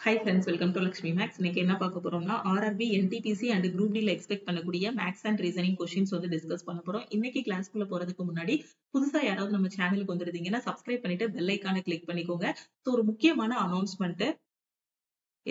Hi friends, welcome to Lakshmi maths. இன்னைக்கு என்ன பார்க்க போறோம்னா ஆர்ஆர்பி, என்டிபிசி அண்ட் குரூப் டில எக்ஸ்பெக்ட் பண்ணக்கூடிய மேக்ஸ் அண்ட் ரீசனிங் கொஸ்டின்ஸ் வந்து டிஸ்கஸ் பண்ண போறோம். இன்னைக்கு கிளாஸ்க்குள்ள போறதுக்கு முன்னாடி புதுசா யாராவது நம்ம சேனலுக்கு வந்திருந்தீங்கன்னா சப்ஸ்கிரைப் பண்ணிட்டு பெல் ஐக்கானை கிளிக் பண்ணிக்கோங்க. ஸோ ஒரு முக்கியமான அனௌன்ஸ்மெண்ட்.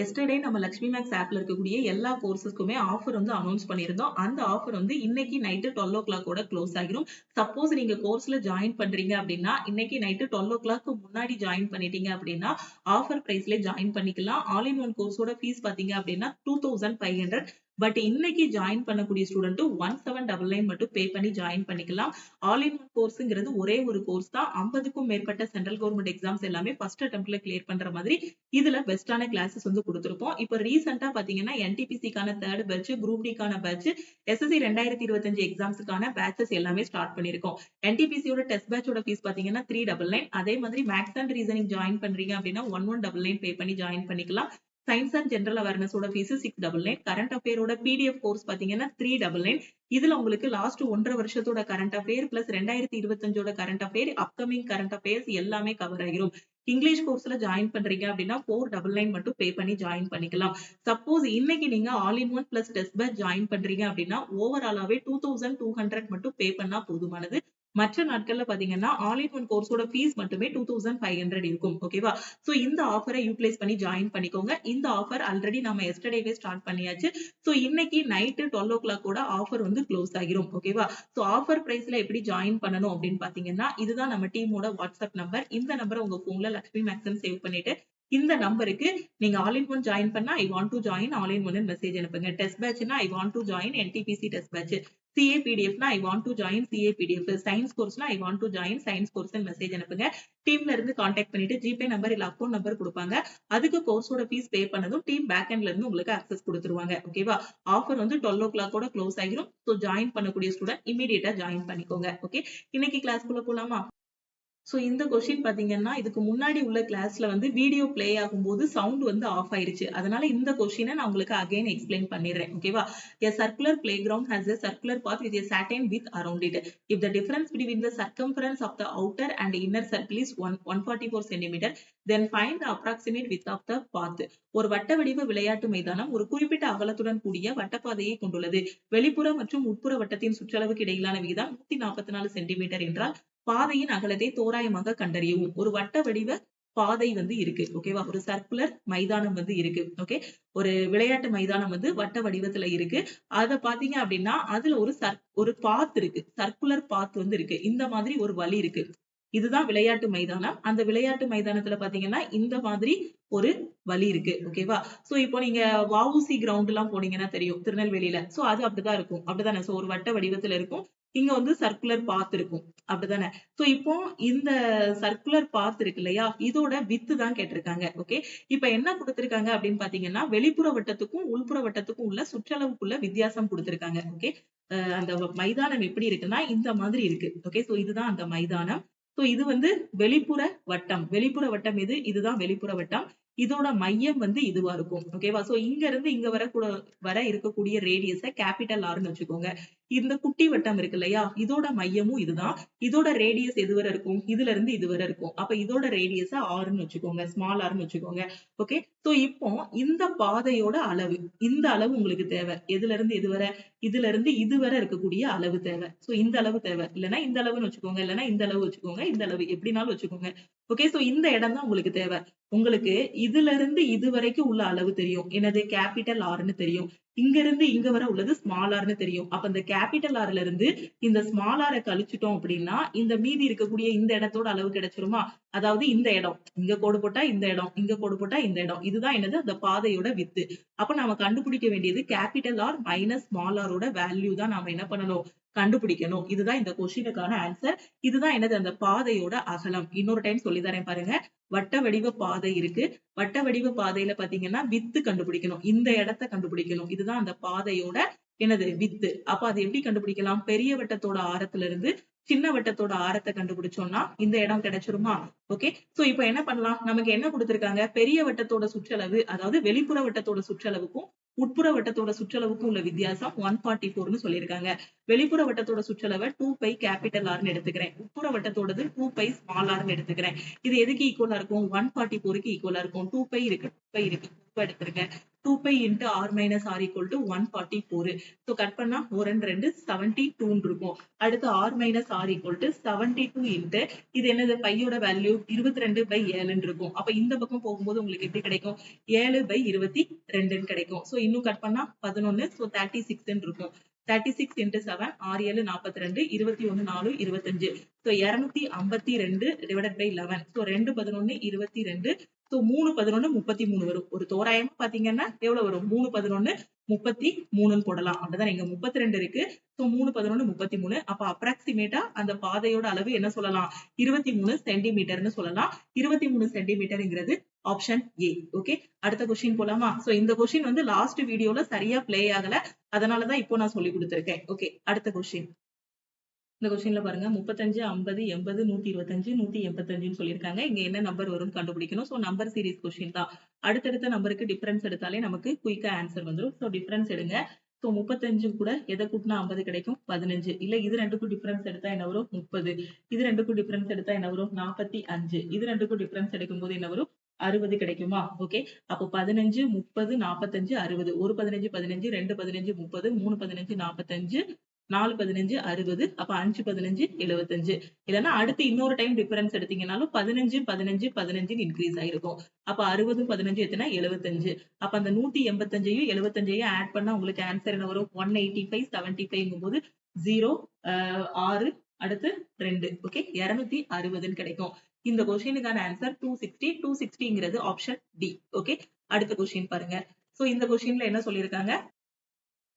எஸ்டர்டே நம்ம லக்ஷ்மி மேக்ஸ் ஆப்ல இருக்கக்கூடிய எல்லா கோர்சஸ்க்குமே ஆஃபர் வந்து அனௌன்ஸ் பண்ணியிருந்தோம். அந்த ஆஃபர் வந்து இன்னைக்கு நைட்டு 12 o'clock க்ளோஸ் ஆகிரும். சப்போஸ் நீங்க கோர்ஸ்ல ஜாயின் பண்றீங்க அப்படின்னா இன்னைக்கு நைட்டு 12 o'clock முன்னாடி ஜாயின் பண்ணிட்டீங்க அப்படின்னா ஆஃபர் பிரைஸ்ல ஜாயின் பண்ணிக்கலாம். ஆல் இன் ஒன் கோர்ஸோட ஃபீஸ் பாத்தீங்க அப்படின்னா 2500. பட் இன்னைக்கு ஜாயின் பண்ணக்கூடிய ஸ்டூடெண்ட் 1799 மட்டும் பே பண்ணி ஜாயின் பண்ணிக்கலாம். ஆல் இன் ஒன் கோர்ஸ்ங்கிறது ஒரே ஒரு கோர்ஸ் தான். 50க்கும் மேற்பட்ட சென்ட்ரல் கவர்மெண்ட் எக்ஸாம்ஸ் எல்லாமே ஃபர்ஸ்ட் அட்டெம்ப்ட்ல கிளியர் பண்ற மாதிரி இதுல பெஸ்டான கிளாஸஸ் வந்து கொடுத்திருப்போம். இப்போ ரீசெண்டா பாத்தீங்கன்னா என்டிபிசிக்கான தேர்ட் பேட்ச், குரூப் டிக்கான பேட்ச், எஸ்எஸ்சி 2025 எக்ஸாம்ஸ்க்கான பேட்சஸ் எல்லாமே ஸ்டார்ட் பண்ணிருக்கோம். என்டிபிசியோட டெஸ்ட் பேட்சோட ஃபீஸ் பாத்தீங்கன்னா 399. அதே மாதிரி மேக்ஸ் அண்ட் ரீசனிங் ஜாயின் பண்றீங்க அப்படின்னா 1199 பே பண்ணி ஜாயின் பண்ணிக்கலாம். சயின்ஸ் அண்ட் ஜெனரல் அவேர்னஸோட ஃபீஸ் 699. கரண்ட் அஃபேரோட பிடிஎஃப் கோர்ஸ் பாத்தீங்கன்னா 399. இதுல உங்களுக்கு லாஸ்ட் 1.5 வருஷத்தோட கரண்ட் அஃபேர் பிளஸ் 2025ஓட current affair, upcoming current affairs எல்லாமே கவர் ஆகிரும். இங்கிலீஷ் கோர்ஸ்ல ஜாயின் பண்றீங்க அப்படின்னா 499 மட்டும் பே பண்ணி ஜாயின் பண்ணிக்கலாம். சப்போஸ் இன்னைக்கு நீங்க all in one plus test batch join பண்றீங்க அப்படின்னா ஓவராலாவே 2200 மட்டும் பே பண்ணா போதுமானது. மற்ற நாட்கள்ல பாத்தீங்கன்னா ஆல் இன் ஒன் கோர்ஸோட ஃபீஸ் மட்டுமே 2500 இருக்கும். ஓகேவா? சோ இந்த ஆஃபரை யூட்டிலைஸ் பண்ணி ஜாயின் பண்ணிக்கோங்க. இந்த ஆஃபர் ஆல்ரெடி நம்ம எஸ்டர்டேவே ஸ்டார்ட் பண்ணியாச்சு. சோ இன்னைக்கு நைட்டு 12 o'clock ஆஃபர் வந்து க்ளோஸ் ஆகிரும். ஓகேவா? சோ ஆஃபர் பிரைஸ்ல எப்படி ஜாயின் பண்ணணும் அப்படின்னு பாத்தீங்கன்னா இதுதான் நம்ம டீமோட வாட்ஸ்அப் நம்பர். இந்த நம்பரை உங்க போன்ல லக்ஷ்மி மேக்ஸ்ன்னு சேவ் பண்ணிட்டு இந்த நம்பருக்கு நீங்க ஆல் இன் ஒன் ஜாயின் பண்ணா I want to join all in one message அனுப்புங்க. டெஸ்ட் பேட்ச்னா I want to join NTPC test batch, CA பிடிஎஃப்னா I want to join CA PDF, science கோர்ஸ்னா I want to join science course message அனுப்புங்க. டீம்ல இருந்து contact பண்ணிட்டு GPay number இல்ல account number கொடுப்பாங்க. அதுக்கு கோர்ஸோட ஃபீஸ் பே பண்ணதும் டீம் பேக் எண்ட்ல இருந்து உங்களுக்கு அக்சஸ் கொடுத்துருவாங்க. ஓகேவா? ஆஃபர் வந்து 12 o'clock க்ளோஸ் ஆகிரும். சோ ஜாயின் பண்ணக்கூடிய ஸ்டூடெண்ட் இமீடியட்டா ஜாயின் பண்ணிக்கோங்க. ஓகே, இன்னைக்கு கிளாஸ்க்குள்ள போலாமா? சோ இந்த கொஸ்டின் பாத்தீங்கன்னா இதுக்கு முன்னாடி உள்ள கிளாஸ்ல வந்து வீடியோ பிளே ஆகும்போது சவுண்ட் வந்து ஆஃப் ஆயிருச்சு. அதனால இந்த கொஸ்டினை நான் உங்களுக்கு அகைன் எக்ஸ்பிளைன் பண்ணிடுறேன். ஓகேவா? A circular playground has a circular path with a certain width around it. If the difference between the circumference of the outer and inner circle is 144 cm, then find the approximate width of the path. ஒரு வட்ட வடிவ விளையாட்டு மைதானம் ஒரு குறிப்பிட்ட அகலத்துடன் கூடிய வட்டப்பாதையை கொண்டுள்ளது. வெளிப்புற மற்றும் உட்புற வட்டத்தின் சுற்றளவுக்கு இடையிலான விகிதம் 144 சென்டிமீட்டர் என்றால் பாதையின் அகலத்தை தோராயமாக கண்டறியவும். ஒரு வட்ட வடிவ பாதை வந்து இருக்கு. ஓகேவா? ஒரு சர்க்குலர் மைதானம் வந்து இருக்கு. ஓகே, ஒரு விளையாட்டு மைதானம் வந்து வட்ட வடிவத்துல இருக்கு. அத பாத்தீங்க அப்படின்னா அதுல ஒரு பாத் இருக்கு. சர்க்குலர் பாத் வந்து இருக்கு. இந்த மாதிரி ஒரு வழி இருக்கு. இதுதான் விளையாட்டு மைதானம். அந்த விளையாட்டு மைதானத்துல பாத்தீங்கன்னா இந்த மாதிரி ஒரு வழி இருக்கு. ஓகேவா? சோ இப்போ நீங்க வஉசி கிரவுண்ட் எல்லாம் போனீங்கன்னா தெரியும் திருநெல்வேலியில. சோ அது அப்படிதான் இருக்கும். அப்படிதானே? சோ ஒரு வட்ட வடிவத்துல இருக்கும். இங்க வந்து சர்க்குலர் பாத் இருக்கும். அப்படிதானே? சோ இப்போ இந்த சர்க்குலர் பாத் இருக்கு இல்லையா, இதோட வித்து தான் கேட்டிருக்காங்க. ஓகே, இப்ப என்ன கொடுத்திருக்காங்க அப்படின்னு பாத்தீங்கன்னா வெளிப்புற வட்டத்துக்கும் உள்புற வட்டத்துக்கும் உள்ள சுற்றளவுக்குள்ள வித்தியாசம் கொடுத்திருக்காங்க. ஓகே, அந்த மைதானம் எப்படி இருக்குன்னா இந்த மாதிரி இருக்கு. ஓகே, சோ இதுதான் அந்த மைதானம். சோ இது வந்து வெளிப்புற வட்டம். வெளிப்புற வட்டம் இது. இதுதான் வெளிப்புற வட்டம். இதோட மையம் வந்து இதுவா இருக்கும். ஓகேவா? சோ இங்க இருந்து இங்க வர இருக்கக்கூடிய ரேடியஸ கேபிட்டல் ஆர்னு வச்சுக்கோங்க. இந்த குட்டி வட்டம் இருக்கு இல்லையா, இதோட மையமும் இதுதான். இதோட ரேடியஸ் எது வரை இருக்கும்? இதுல இருந்து இது வரை இருக்கும். அப்ப இதோட ரேடியஸ ஆர்னு வச்சுக்கோங்க, ஸ்மால் ஆர்னு வச்சுக்கோங்க. ஓகே, சோ இப்போ இந்த பாதையோட அளவு, இந்த அளவு உங்களுக்கு தேவை. எதுல இருந்து இது வரை? இதுல இருந்து இது வரை இருக்கக்கூடிய அளவு தேவை. சோ இந்த அளவு தேவை. இல்லைன்னா இந்த அளவுன்னு வச்சுக்கோங்க, இல்லைன்னா இந்த அளவு வச்சுக்கோங்க, இந்த அளவு எப்படினாலும் வச்சுக்கோங்க. ஓகே, சோ இந்த இடம் தான் உங்களுக்கு தேவை. உங்களுக்கு இதுல இருந்து இது வரைக்கும் உள்ள அளவு தெரியும். என்னது? கேபிட்டல் ஆர்னு தெரியும். இங்க இருந்து இங்க வர உள்ளது ஸ்மால் ஆர்னு தெரியும். அப்ப இந்த கேபிட்டல் ஆர்ல இருந்து இந்த ஸ்மால் ஆரை கழிச்சிட்டோம் அப்படின்னா இந்த மீதி இருக்கக்கூடிய இந்த இடத்தோட அளவு கிடைச்சிருமா? அதாவது இந்த இடம், இங்க கோடு போட்டா இந்த இடம், இங்க கோடு போட்டா இந்த இடம், இதுதான் என்னது? அந்த பாதையோட வித்து. அப்ப நாம கண்டுபிடிக்க வேண்டியது கேபிட்டல் ஆர் மைனஸ் ஸ்மால் ஆரோட வேல்யூ தான் நாம என்ன பண்ணணும்? கண்டுபிடிக்கணும். இதுதான் இந்த கொஸ்டினுக்கான ஆன்சர். இதுதான் என்னது? அந்த பாதையோட அகலம். இன்னொரு டைம் சொல்லி தரேன் பாருங்க. வட்ட வடிவ பாதை இருக்கு. வட்ட வடிவ பாதையில பாத்தீங்கன்னா வித்து கண்டுபிடிக்கணும். இந்த இடத்தை கண்டுபிடிக்கணும். இதுதான் அந்த பாதையோட என்னது? வித்து. அப்ப அது எப்படி கண்டுபிடிக்கலாம்? பெரிய வட்டத்தோட ஆரத்துல இருந்து சின்ன வட்டத்தோட ஆரத்தை கண்டுபிடிச்சோம்னா இந்த இடம் கிடைச்சிருமா? ஓகே, சோ இப்போ என்ன பண்ணலாம்? நமக்கு என்ன கொடுத்திருக்காங்க? பெரிய வட்டத்தோட சுற்றளவு, அதாவது வெளிப்புற வட்டத்தோட சுற்றளவுக்கும் உட்புற வட்டத்தோட சுற்றளவுக்கு உள்ள வித்தியாசம் 144ன்னு சொல்லியிருக்காங்க. வெளிப்புற வட்டத்தோட சுற்றளவை 2π கேபிட்டல் ஆர்னு எடுத்துக்கிறேன். உட்புற வட்டத்தோடது 2π ஸ்மால் ஆர்னு எடுத்துக்கிறேன். இது எதுக்கு ஈக்குவலா இருக்கும்? 144க்கு ஈக்குவலா இருக்கும். 2π இருக்கு, 2π இருக்கு, 2π எடுத்துருங்க. 2π into r minus r equal to 144. So cut பண்ணா 4 and 2 72 இருக்கும். அடுத்து r minus r equal to 72 into இது என்னது? பையோட வேல்யூ 22/7 இருக்கும். அப்ப இந்த பக்கம் போகும்போது உங்களுக்கு எப்படி கிடைக்கும்? 7/22 கிடைக்கும். So இன்னும் கட் பண்ணா 11. So 36 இருக்கும். 36 into 7 6 7 42 21 4 25. So 252 divided by 11. So 2 11 22. So 3 11 33 வரும். ஒரு தோராயமா பாத்தீங்கன்னா எவ்வளவு வரும்? 3 11 33 போடலாம். அப்படிதான் இங்க 32 இருக்கு. So 3 11 33. அப்ப அப்ராக்சிமேட்டா அந்த பாதையோட அளவு என்ன சொல்லலாம்? 23 சென்டிமீட்டர்னு சொல்லலாம். 23 சென்டிமீட்டர்ங்கிறது ஆப்ஷன் ஏ. ஓகே, அடுத்த கொஸ்டின் போலாமா? சோ இந்த கொஸ்டின் வந்து லாஸ்ட் வீடியோல சரியா பிளே ஆகல, அதனாலதான் இப்போ நான் சொல்லி கொடுத்திருக்கேன். ஓகே, அடுத்த கொஸ்டின். இந்த கொஸ்டின்ல பாருங்க 35 50 80 125 185 சொல்லியிருக்காங்க. இங்க என்ன நம்பர் வரும்னு கண்டுபிடிக்கணும். சோ நம்பர் சீரிஸ் கொஸ்டின் தான். அடுத்தடுத்த நம்பருக்கு டிஃபரன்ஸ் எடுத்தாலே நமக்கு குயிக்கா ஆன்சர் வந்துடும். சோ டிஃபரன்ஸ் எடுங்க. சோ 35 கூட எதை கூட்டினா 50 கிடைக்கும்? 15. இல்ல இது ரெண்டுக்கும் டிஃபரன்ஸ் எடுத்தா என்ன வரும்? 30. இது ரெண்டுக்கும் டிஃபரன்ஸ் எடுத்தா என்ன வரும்? 45. இது ரெண்டுக்கும் டிஃபரன்ஸ் எடுக்கும்போது என்ன வரும்? 60 கிடைக்குமா? ஓகே, அப்போ 15 30 45 60. ஒரு 15 15, 2 15 30, 3 15 45, 4 15 60. அப்ப 5 15 75. இல்லைன்னா அடுத்து இன்னொரு டைம் டிஃபரன்ஸ் எடுத்தீங்கன்னாலும் 15 15 15 இன்க்ரீஸ் ஆயிருக்கும். அப்ப 60 15 எத்தனை? 75. அப்ப அந்த 185ஐயும் 75ஐயும் ஆட் பண்ணா உங்களுக்கு ஆன்சர் என்ன வரும்? 185 75 போது 0 6 அடுத்து 2. ஓகே, 260 கிடைக்கும். இந்த கொஸ்டினுக்கான ஆன்சர் 260. 260ங்கிறது ஆப்ஷன் டி. ஓகே, அடுத்த கொஸ்டின் பாருங்க. சோ இந்த கொஸ்டின்ல என்ன சொல்லியிருக்காங்க?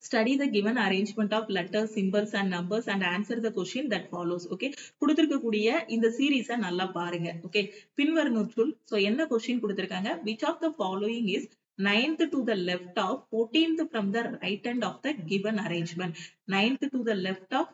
Study the given arrangement of letters, symbols and numbers and answer the question that follows. Okay, கொடுத்திருக்கக்கூடிய இந்த சீரீஸை நல்லா பாருங்க. ஓகே, பின்வருவனவற்றுள் சோ என்ன கொஸ்டின் கொடுத்திருக்காங்க? Which of the following is 9th to the left of 14th from the right hand of the given arrangement? 9th to the left of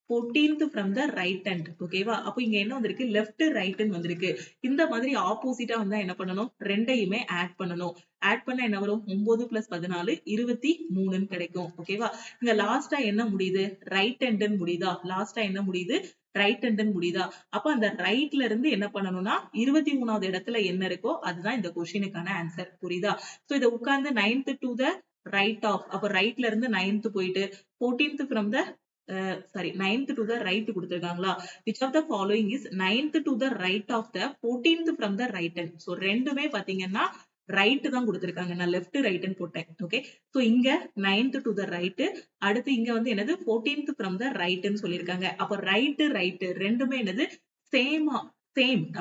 14th from the right hand. ஓகேவா? அப்போ இங்க என்ன வந்திருக்கு? Left ரைட்னு வந்திருக்கு. இந்த மாதிரி ஆப்போசிட்டா வந்தா என்ன பண்ணணும்? ரெண்டையுமே ஆட் பண்ணணும். ஆட் பண்ணா என்ன வரும்? 9 + 14 23 கிடைக்கும். ஓகேவா? இங்க லாஸ்டா என்ன முடியுது? ரைட் ஹேண்ட்னு முடியுதா? லாஸ்டா என்ன முடியுது? ரைட் ஹேண்ட்னு முடியுதா? அப்ப அந்த ரைட்ல இருந்து என்ன பண்ணணும்னா 23வது இடத்துல என்ன இருக்கோ அதுதான் இந்த கொஸ்டினுக்கான ஆன்சர். புரியுதா? சோ இத உட்கார்ந்து 9th to the right of, அப்ப ரைட்ல இருந்து 9th போயிட்டு 14th from the 9th to the right கொடுத்திருக்காங்களா? Which of the following is 9th to the right of the 14th from the right hand? So ரெண்டுமே பாத்தீங்கன்னா right தான் கொடுத்திருக்காங்க. நான் left ரைட்னு போட்டேன். ஓகே, சோ இங்க 9th to the right, அடுத்து இங்க வந்து என்னது? 14th from the rightன்னு சொல்லியிருக்காங்க. அப்ப ரைட் ரெண்டுமே என்னது? சேம்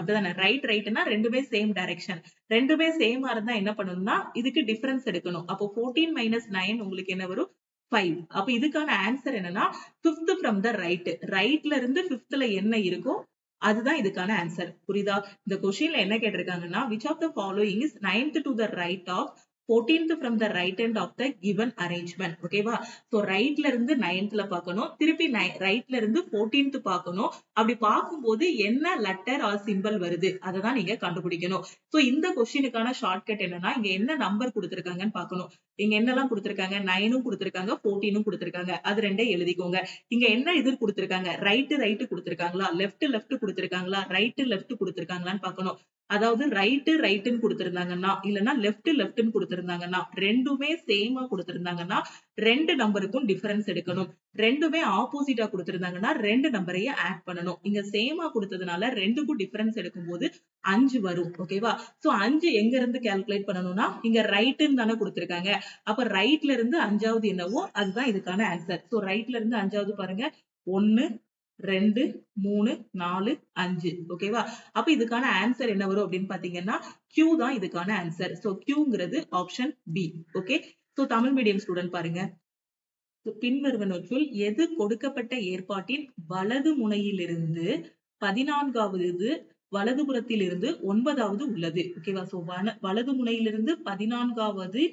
அப்படிதானே? ரைட்னா ரெண்டுமே சேம் டைரக்ஷன். ரெண்டுமே சேமா இருந்தா என்ன பண்ணணும்னா இதுக்கு டிஃபரன்ஸ் எடுக்கணும். அப்போ 14 - 9 உங்களுக்கு என்ன வரும்? 5. அப்ப இதுக்கான ஆன்சர் என்னன்னா 5th from the right. ரைட்ல இருந்து 5thல என்ன இருக்கோ அதுதான் இதுக்கான ஆன்சர். புரியுதா? இந்த கொஸ்டின்ல என்ன கேட்டிருக்காங்கன்னா which of the following is 9th to the right of 14th from the right hand of the given arrangement. ஓகேவா? சோ ரைட்ல இருந்து 9thல பார்க்கணும், திருப்பி ரைட்ல இருந்து 14th பார்க்கணும். அப்படி பார்க்கும்போது என்ன லெட்டர் ஆர் சிம்பல் வருது அததான் நீங்க கண்டுபிடிக்கணும். சோ இந்த கொஸ்டினுக்கான ஷார்ட்கட் என்னன்னா இங்க என்ன நம்பர் கொடுத்திருக்காங்கன்னு பார்க்கணும். இங்க என்னெல்லாம் கொடுத்திருக்காங்க? 9ம் கொடுத்திருக்காங்க, 14ம் கொடுத்திருக்காங்க. அது ரெண்டே எழுதிக்கோங்க. இங்க என்ன இது கொடுத்திருக்காங்க? ரைட் கொடுத்திருக்காங்களா? லெஃப்ட் கொடுத்திருக்காங்களா? லெஃப்ட் கொடுத்திருக்காங்களான்னு பார்க்கணும். அதாவது ரைட்னு கொடுத்திருந்தாங்கன்னா இல்லன்னா லெஃப்ட்னு கொடுத்திருந்தாங்கன்னா ரெண்டுமே சேமா கொடுத்திருந்தாங்கன்னா ரெண்டு நம்பருக்கும் டிஃபரன்ஸ் எடுக்கணும். ரெண்டுமே ஆப்போசிட்டா கொடுத்திருந்தாங்கன்னா ரெண்டு நம்பரையும் ஆட் பண்ணணும். இங்க சேமா கொடுத்ததுனால ரெண்டுக்கும் டிஃபரன்ஸ் எடுக்கும்போது 5 வரும். ஓகேவா? சோ 5 எங்க இருந்து கால்குலேட் பண்ணணும்னா இங்க ரைட்னு தானே கொடுத்திருக்காங்க. அப்ப ரைட்ல இருந்து 5வது என்னவோ அதுதான் இதுக்கான ஆன்சர். சோ ரைட்ல இருந்து 5வது பாருங்க 1 2 3 4 5. ஓகேவா? அப்ப இதுக்கான ஆன்சர் என்ன வரும் அப்படின்னு பாத்தீங்கன்னா Q தான் இதுக்கான ஆன்சர். சோ Qங்கிறது option B. Okay, so Tamil medium student பாருங்க. பின்வருவனவற்றுள் எது கொடுக்கப்பட்ட ஏற்பாட்டின் வலது முனையிலிருந்து 14வது வலதுபுறத்தில் இருந்து 9வது உள்ளது? ஓகேவா? சோ வலது முனையிலிருந்து 14வது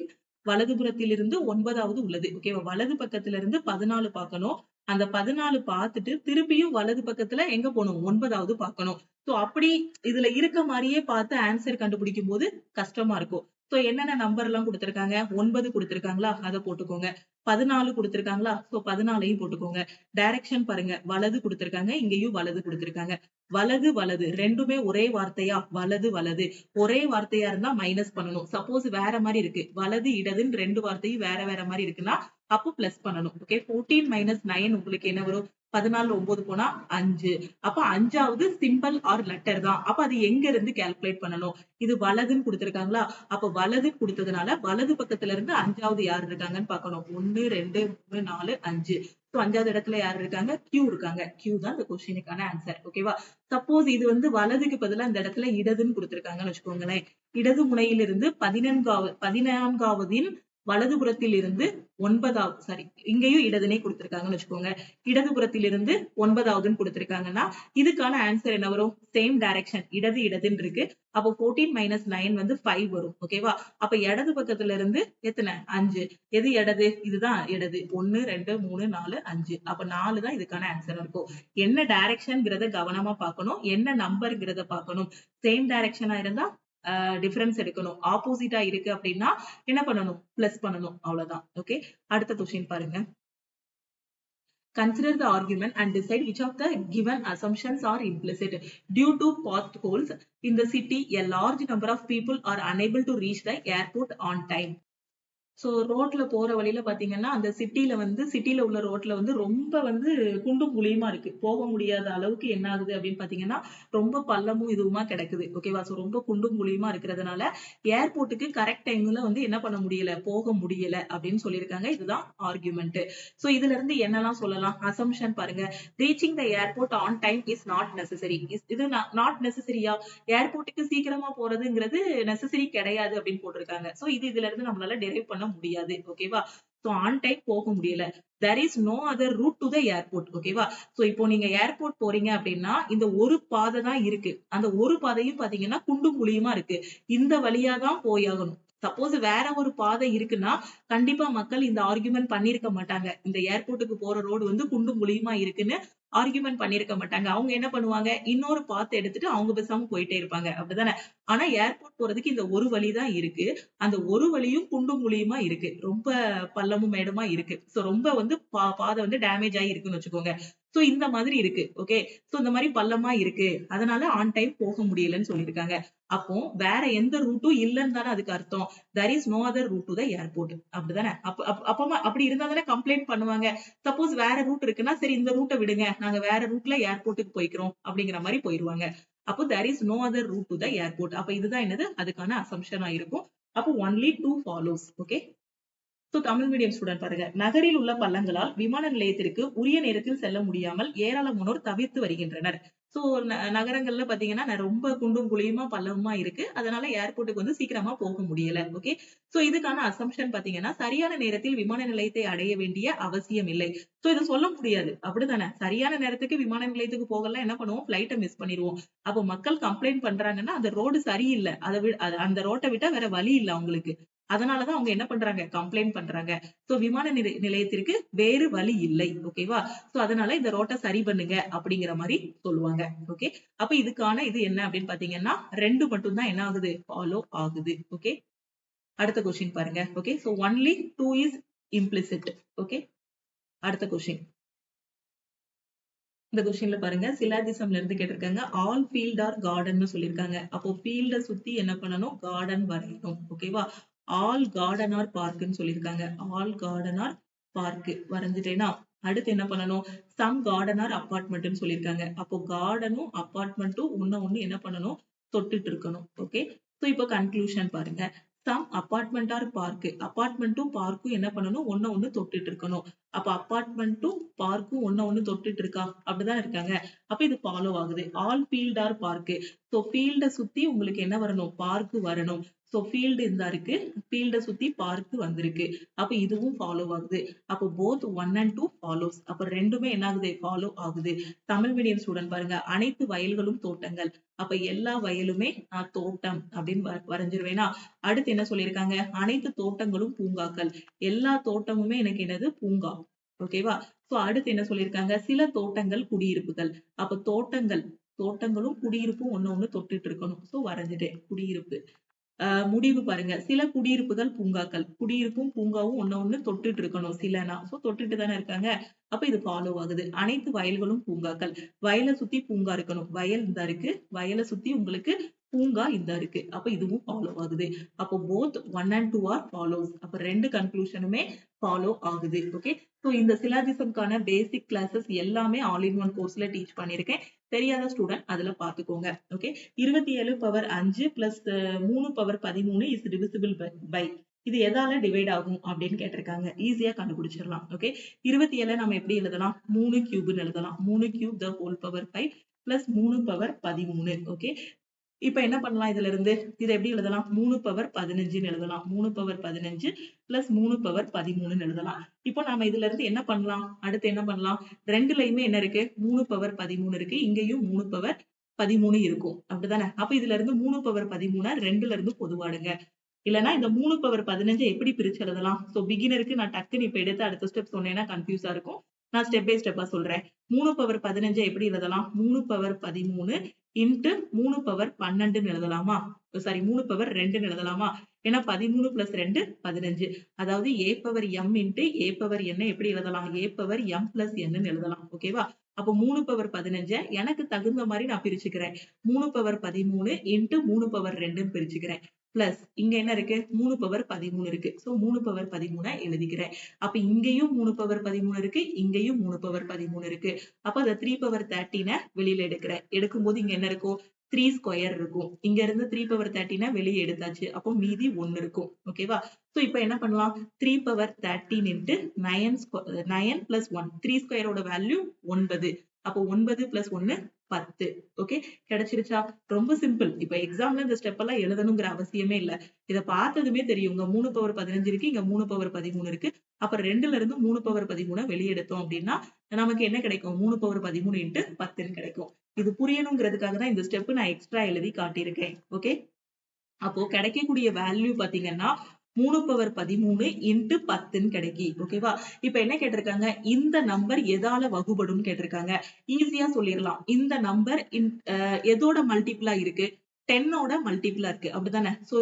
வலதுபுறத்தில் இருந்து 9வது உள்ளது. ஓகேவா? வலது பக்கத்துல இருந்து 14 பார்க்கணும். அந்த 14 பார்த்துட்டு திருப்பியும் வலது பக்கத்துல எங்க போகணும்? 9வது பார்க்கணும். சோ அப்படி இதுல இருக்க மாதிரியே பார்த்து ஆன்சர் கண்டுபிடிக்கும் போது கஷ்டமா இருக்கும். சோ என்னென்ன நம்பர் எல்லாம் கொடுத்திருக்காங்க? 9 கொடுத்திருக்காங்களா? அதை போட்டுக்கோங்க. 14 கொடுத்திருக்காங்களா? சோ 14ஐயும் போட்டுக்கோங்க. டைரக்ஷன் பாருங்க, வலது கொடுத்திருக்காங்க, இங்கேயும் வலது கொடுத்திருக்காங்க. வலது வலது ரெண்டுமே ஒரே வார்த்தையா? வலது வலது ஒரே வார்த்தையா இருந்தா மைனஸ் பண்ணணும். சப்போஸ் வேற மாதிரி இருக்கு, வலது இடதுன்னு ரெண்டு வார்த்தையும் வேற வேற மாதிரி இருக்குன்னா அப்போ பிளஸ் பண்ணணும். ஓகே, 14 - 9 உங்களுக்கு என்ன வரும்? 14 9 போனா 5. அப்ப 5வது சிம்பிள் ஆர் லெட்டர் தான். அப்ப அது எங்க இருந்து கால்குலேட் பண்ணணும்? இது வலதுன்னு கொடுத்திருக்காங்களா? அப்ப வலது கொடுத்ததுனால வலது பக்கத்துல இருந்து 5வது யார் இருக்காங்கன்னு பார்க்கணும். 1 2 3 4 5. சோ 5வது இடத்துல யார் இருக்காங்க? Q இருக்காங்க. Q தான் இந்த கொஸ்டினுக்கான ஆன்சர். ஓகேவா? சப்போஸ் இது வந்து வலதுக்கு பதிலா இந்த இடத்துல இடதுன்னு கொடுத்திருக்காங்கன்னு வச்சுக்கோங்களேன். இடது முனையிலிருந்து 14வதின் வலதுபுறத்தில் இருந்து 9வது, சாரி, இங்கேயும் இடதுனே கொடுத்திருக்காங்கன்னு வச்சுக்கோங்க. இடதுபுறத்தில் இருந்து 9வதுன்னு கொடுத்திருக்காங்கன்னா இதுக்கான ஆன்சர் என்ன வரும்? சேம் டைரக்ஷன், இடது இடதுன்னு இருக்கு. அப்போ 14 - 9 வந்து 5 வரும். ஓகேவா? அப்ப இடது பக்கத்துல இருந்து எத்தனை? 5. எது இடது? இதுதான் இடது. 1 2 3 4 5. அப்ப 4 தான் இதுக்கான ஆன்சர் இருக்கும். என்ன டைரக்ஷன்ங்கிறத கவனமா பார்க்கணும், என்ன நம்பர்ங்கிறத பார்க்கணும். சேம் டைரக்ஷனா இருந்தா டிஃபரன்ஸ் எடுக்கணும். ஆப்போசிட்டா இருக்கு அப்படின்னா என்ன பண்ணணும்? பிளஸ் பண்ணணும். அவ்வளவுதான். ஓகே, அடுத்த கொஸ்டின் பாருங்க. Consider the argument and decide which of the given assumptions are implicit. Due to potholes in the city, a large number of people are unable to reach the airport on time. So ரோட்ல போற வழியில பாத்தீங்கன்னா அந்த சிட்டில உள்ள ரோட்ல வந்து ரொம்ப வந்து குண்டும் குழியுமா இருக்கு. போக முடியாத அளவுக்கு என்ன ஆகுது அப்படின்னு பாத்தீங்கன்னா ரொம்ப பள்ளமும் இதுவுமா கிடக்குது. ஓகேவா? சோ ரொம்ப குண்டும் குழியுமா இருக்கிறதுனால ஏர்போர்ட்டுக்கு கரெக்ட் டைம்ல வந்து என்ன பண்ண முடியல, போக முடியல அப்படின்னு சொல்லியிருக்காங்க. இதுதான் ஆர்குமெண்ட். சோ இதுல இருந்து என்னெல்லாம் சொல்லலாம்? அசம்ஷன் பாருங்க. Reaching the airport on time is not necessary. இது நாட் நெசசரியா? ஏர்போர்ட்டுக்கு சீக்கிரமா போறதுங்கிறது நெசசரி கிடையாது அப்படின்னு போட்டிருக்காங்க. சோ இதுல இருந்து நம்மளால டெரைவ் பண்ண முடியாது. ஓகேவா? சோ ஆன் டைம் போக முடியல. there is no other route to the airport. ஓகேவா? சோ இப்போ நீங்க ஏர்போர்ட் போறீங்க அப்படின்னா இந்த ஒரு பாதை தான் இருக்கு. அந்த ஒரு பாதையும் பாத்தீங்கன்னா குண்டும் குழியுமா இருக்கு. இந்த வழியா தான் போயாகணும். சப்போஸ் வேற ஒரு பாதை இருக்குன்னா கண்டிப்பா மக்கள் இந்த ஆர்குமெண்ட் பண்ணிருக்க மாட்டாங்க. இந்த ஏர்போர்ட்டுக்கு போற ரோடு வந்து குண்டும் குழியுமா இருக்குன்னு ஆர்குமெண்ட் பண்ணிருக்க மாட்டாங்க. அவங்க என்ன பண்ணுவாங்க? இன்னொரு பாத்து எடுத்துட்டு அவங்க பேசாம போயிட்டே இருப்பாங்க. அப்படிதானே? ஆனா ஏர்போர்ட் போறதுக்கு இந்த ஒரு வழிதான் இருக்கு. அந்த ஒரு வழியும் குண்டும் குழியுமா இருக்கு. ரொம்ப பள்ளமும் மேடுமா இருக்கு. சோ ரொம்ப வந்து பாதை வந்து டேமேஜ் ஆகி இருக்குன்னு வச்சுக்கோங்க. சோ இந்த மாதிரி இருக்கு. ஓகே, சோ இந்த மாதிரி பள்ளமா இருக்கு. அதனால ஆன் டைம் போக முடியலன்னு சொல்லியிருக்காங்க. அப்போ வேற எந்த ரூட்டும் இல்லன்னு தானே அதுக்கு அர்த்தம். there is no other route to the airport. அப்படிதானே? அப்படி இருந்தா தானே கம்ப்ளைண்ட் பண்ணுவாங்க. சப்போஸ் வேற ரூட் இருக்குன்னா சரி இந்த ரூட்டை விடுங்க, நாங்க வேற ரூட்ல ஏர்போர்ட்டுக்கு போய்க்கிறோம் அப்படிங்கிற மாதிரி போயிருவாங்க. அப்போ there is no other route to the airport. அப்ப இதுதான் என்னது? அதுக்கான அசம்ஷனா இருக்கும். அப்போ only two follows. Okay, so Tamil medium student பாருங்க. நகரில் உள்ள பள்ளங்களால் விமான நிலையத்திற்கு உரிய நேரத்தில் செல்ல முடியாமல் ஏராளமானோர் தவிர்த்து வருகின்றனர். சோ நகரங்கள்ல பாத்தீங்கன்னா ரொம்ப குண்டும் குழியுமா பள்ளமுமா இருக்கு. அதனால ஏர்போர்ட்டுக்கு வந்து சீக்கிரமா போக முடியல. ஓகே, சோ இதுக்கான அசம்ஷன் பாத்தீங்கன்னா சரியான நேரத்தில் விமான நிலையத்தை அடைய வேண்டிய அவசியம் இல்லை. சோ இதை சொல்ல முடியாது. அப்படிதானே? சரியான நேரத்துக்கு விமான நிலையத்துக்கு போகலாம் என்ன பண்ணுவோம்? பிளைட்டை மிஸ் பண்ணிடுவோம். அப்போ மக்கள் கம்ப்ளைண்ட் பண்றாங்கன்னா அந்த ரோடு சரியில்லை, அந்த ரோட்டை விட்டா வேற வழி இல்லை அவங்களுக்கு. அதனாலதான் அவங்க என்ன பண்றாங்க? கம்ப்ளைண்ட் பண்றாங்க. சோ விமான நிலையத்திற்கு வேறு வழி இல்லை. ஓகேவா? சோ அதனால இந்த ரோட்டை சரி பண்ணுங்க அப்படிங்கிற மாதிரி சொல்லுவாங்க. ஓகே, அப்ப இதுக்கான இது என்ன அப்படின்னு பாத்தீங்கன்னா 2 மட்டும் தான் என்ன ஆகுது? ஃபாலோ ஆகுது. ஓகே, அடுத்த கொஸ்டின் பாருங்க. Okay, so only 2 is implicit. Okay, அடுத்த கொஸ்டின். இந்த கொஸ்டின்ல பாருங்க, சிலாஜிசம்ல இருந்து கேட்டிருக்காங்க. ஆல் ஃபீல்ட் ஆர் கார்டன் சொல்லிருக்காங்க. அப்போ ஃபீல்ட சுத்தி என்ன பண்ணணும்? கார்டன் வரையணும். ஓகேவா? ஆல் கார்டன் ஆர் பார்க்னு சொல்லிருக்காங்க. ஆல் கார்டன் ஆர் பார்க் வரைஞ்சிட்டேனா அடுத்து என்ன பண்ணணும்? சம் கார்டன் ஆர் அபார்ட்மெண்ட்னு சொல்லிருக்காங்க. அப்போ கார்டனும் அபார்ட்மெண்ட்டும் ஒண்ணு என்ன பண்ணணும்? தொட்டுட்டு இருக்கணும். ஓகே, சோ இப்போ கன்க்ளூஷன் பாருங்க. சம் அபார்ட்மெண்ட் ஆர் பார்க், அபார்ட்மெண்ட்டும் பார்க்கும் என்ன பண்ணணும்? ஒண்ணு தொட்டுட்டு இருக்கணும். அப்ப அபார்ட்மெண்ட்டும் பார்க்கும் ஒண்ணு தொட்டுட்டு இருக்கா? அப்படிதான் இருக்காங்க. அப்ப இது ஃபாலோ ஆகுது. All field are park. So ஃபீல்ட சுத்தி உங்களுக்கு என்ன வரணும்? பார்க் வரணும். சோ ஃபீல்டு இந்த இருக்கு, ஃபீல்ட சுத்தி பார்க் வந்திருக்கு. அப்ப இதுவும் ஃபாலோ ஆகுது. அப்போ போத் 1 and 2 ஃபாலோஸ். அப்ப ரெண்டுமே என்ன ஆகுது? ஃபாலோ ஆகுது. தமிழ் மீடியம் ஸ்டூடெண்ட் பாருங்க. அனைத்து வயல்களும் தோட்டங்கள். அப்ப எல்லா வயலுமே நான் தோட்டம் அப்படின்னு வரைஞ்சிருவேனா? அடுத்து என்ன சொல்லியிருக்காங்க? அனைத்து தோட்டங்களும் பூங்காக்கள். எல்லா தோட்டமுமே எனக்கு என்னது? பூங்கா. ஓகேவா? சோ அடுத்து என்ன சொல்லியிருக்காங்க? சில தோட்டங்கள் குடியிருப்புகள். அப்ப தோட்டங்களும் குடியிருப்பும் ஒண்ணு தொட்டுட்டு இருக்கணும். சோ வரைஞ்சிட்டேன் குடியிருப்பு. முடிவு பாருங்க. சில குடியிருப்புகள் பூங்காக்கள். குடியிருப்பும் பூங்காவும் ஒண்ணு தொட்டுட்டு இருக்கணும் சிலனா. சோ தொட்டுட்டு தானே இருக்காங்க. அப்ப இது ஃபாலோ ஆகுது. அனைத்து வயல்களும் பூங்காக்கள். வயல சுத்தி பூங்கா இருக்கணும். வயல் இந்தா இருக்கு. வயல சுத்தி உங்களுக்கு பூங்கா இந்தா இருக்கு. அப்ப இதுவும் ஃபாலோ ஆகுது. அப்போ போத் 1 and 2 ஆர் ஃபாலோஸ். அப்ப 2 கன்க்ளூஷனுமே ஃபாலோ ஆகுது. ஓகே. சோ இந்த சிலாஜிசம்க்கான பேசிக் கிளாஸஸ் எல்லாமே ஆல் இன் ஒன் கோர்ஸ்ல டீச் பண்ணியிருக்கேன். தெரியாத ஸ்டூடெண்ட் அதுல பாத்துக்கோங்க. Okay. 27 power 5 plus 3 power 13 is divisible by இது எதால டிவைட் ஆகும் அப்படின்னு கேட்டிருக்காங்க. ஈஸியா கண்டுபிடிச்சிடலாம். ஓகே. 27 நம்ம எப்படி எழுதலாம்? 3 கியூப்னு எழுதலாம். 3 cube the whole power 5 plus 3 power 13. Okay. இப்ப என்ன பண்ணலாம் இதுல இருந்து? இதை எப்படி எழுதலாம்? 3 பவர் 15ன்னு எழுதலாம். 3 பவர் 15 பிளஸ் 3 பவர் 13ன்னு எழுதலாம். இப்போ நாம இதுல இருந்து என்ன பண்ணலாம்? அடுத்து என்ன பண்ணலாம்? ரெண்டுலயுமே என்ன இருக்கு? 3 பவர் 13 இருக்கு. இங்கேயும் 3 பவர் 13 இருக்கும். அப்படிதானே? அப்ப இதுல இருந்து 3 பவர் 13 ரெண்டுல இருந்து பொதுவாடுங்க. இல்லைன்னா இந்த 3 பவர் 15 எப்படி பிரிச்சு எழுதலாம்? சோ பிகினருக்கு நான் டக்குன்னு இப்ப எடுத்து அடுத்த ஸ்டெப் சொன்னேன்னா கன்ஃபியூஸா இருக்கும். நான் ஸ்டெப் பை ஸ்டெப்பா சொல்றேன். 3 பவர் 15 எப்படி எழுதலாம்? 3 பவர் 13 இன்ட்டு 3 பவர் 12ன்னு எழுதலாமா? சாரி 3 பவர் 2ன்னு எழுதலாமா? ஏன்னா 13 பிளஸ் 2 15. அதாவது a power m into a power n எப்படி எழுதலாம்? a power m plus n எழுதலாம். ஓகேவா? அப்போ 3 பவர் 15 எனக்கு தகுந்த மாதிரி நான் பிரிச்சுக்கிறேன். 3 பவர் 13 இன்ட்டு 3 பவர் 2ன்னு பிரிச்சுக்கிறேன். பிளஸ் இங்க என்ன இருக்கு? 3 பவர் 13 இருக்கு. சோ 3 பவர் 13 எழுதிக்கிறேன். அப்ப இங்கேயும் 3 பவர் 13 இருக்கு. இங்கேயும் 3 பவர் 13 இருக்கு. அப்ப அந்த 3 பவர் 13 வெளியில எடுக்கிறேன். எடுக்கும்போது இங்க என்ன இருக்கும்? 3 ஸ்கொயர் இருக்கும். இங்க இருந்து 3 பவர் 13 வெளியே எடுத்தாச்சு. அப்போ மீதி 1 இருக்கும். ஓகேவா? சோ இப்போ என்ன பண்ணலாம்? 3 பவர் 13 இன்ட்டு 9 பிளஸ் 1. 3 ஸ்கொயரோட வேல்யூ 9. அப்போ 9 பிளஸ் 1 10. ஓகே. கிடைச்சிருச்சா? ரொம்ப சிம்பிள். இப்ப எக்ஸாம்ல இந்த ஸ்டெப் எல்லாம் எழுதணுங்கிற அவசியமே இல்ல. இத பார்த்ததுமே தெரியும். இங்க 3 பவர் 15 இருக்கு. இங்க 3 பவர் 13 இருக்கு. அப்ப 2ல இருந்து 3 பவர் 13 வெளியே எடுத்தோம் அப்படின்னா நமக்கு என்ன கிடைக்கும்? 3 பவர் 13 இன்ட்டு 10 கிடைக்கும். இது புரியணுங்கிறதுக்காக தான் இந்த ஸ்டெப் நான் எக்ஸ்ட்ரா எழுதி காட்டியிருக்கேன். ஓகே. அப்போ கிடைக்கக்கூடிய வேல்யூ பாத்தீங்கன்னா 3 பவர் 13 இன்ட்டு 10ன்னு கிடைக்கி. ஓகேவா? இப்ப என்ன கேட்டிருக்காங்க? இந்த நம்பர் எதால வகுபடும் கேட்டிருக்காங்க. ஈஸியா சொல்லிடலாம். இந்த நம்பர் எதோட மல்டிபிளா இருக்கு? 10ஓட மல்டிபிளா இருக்கு. அப்படிதானே? சோ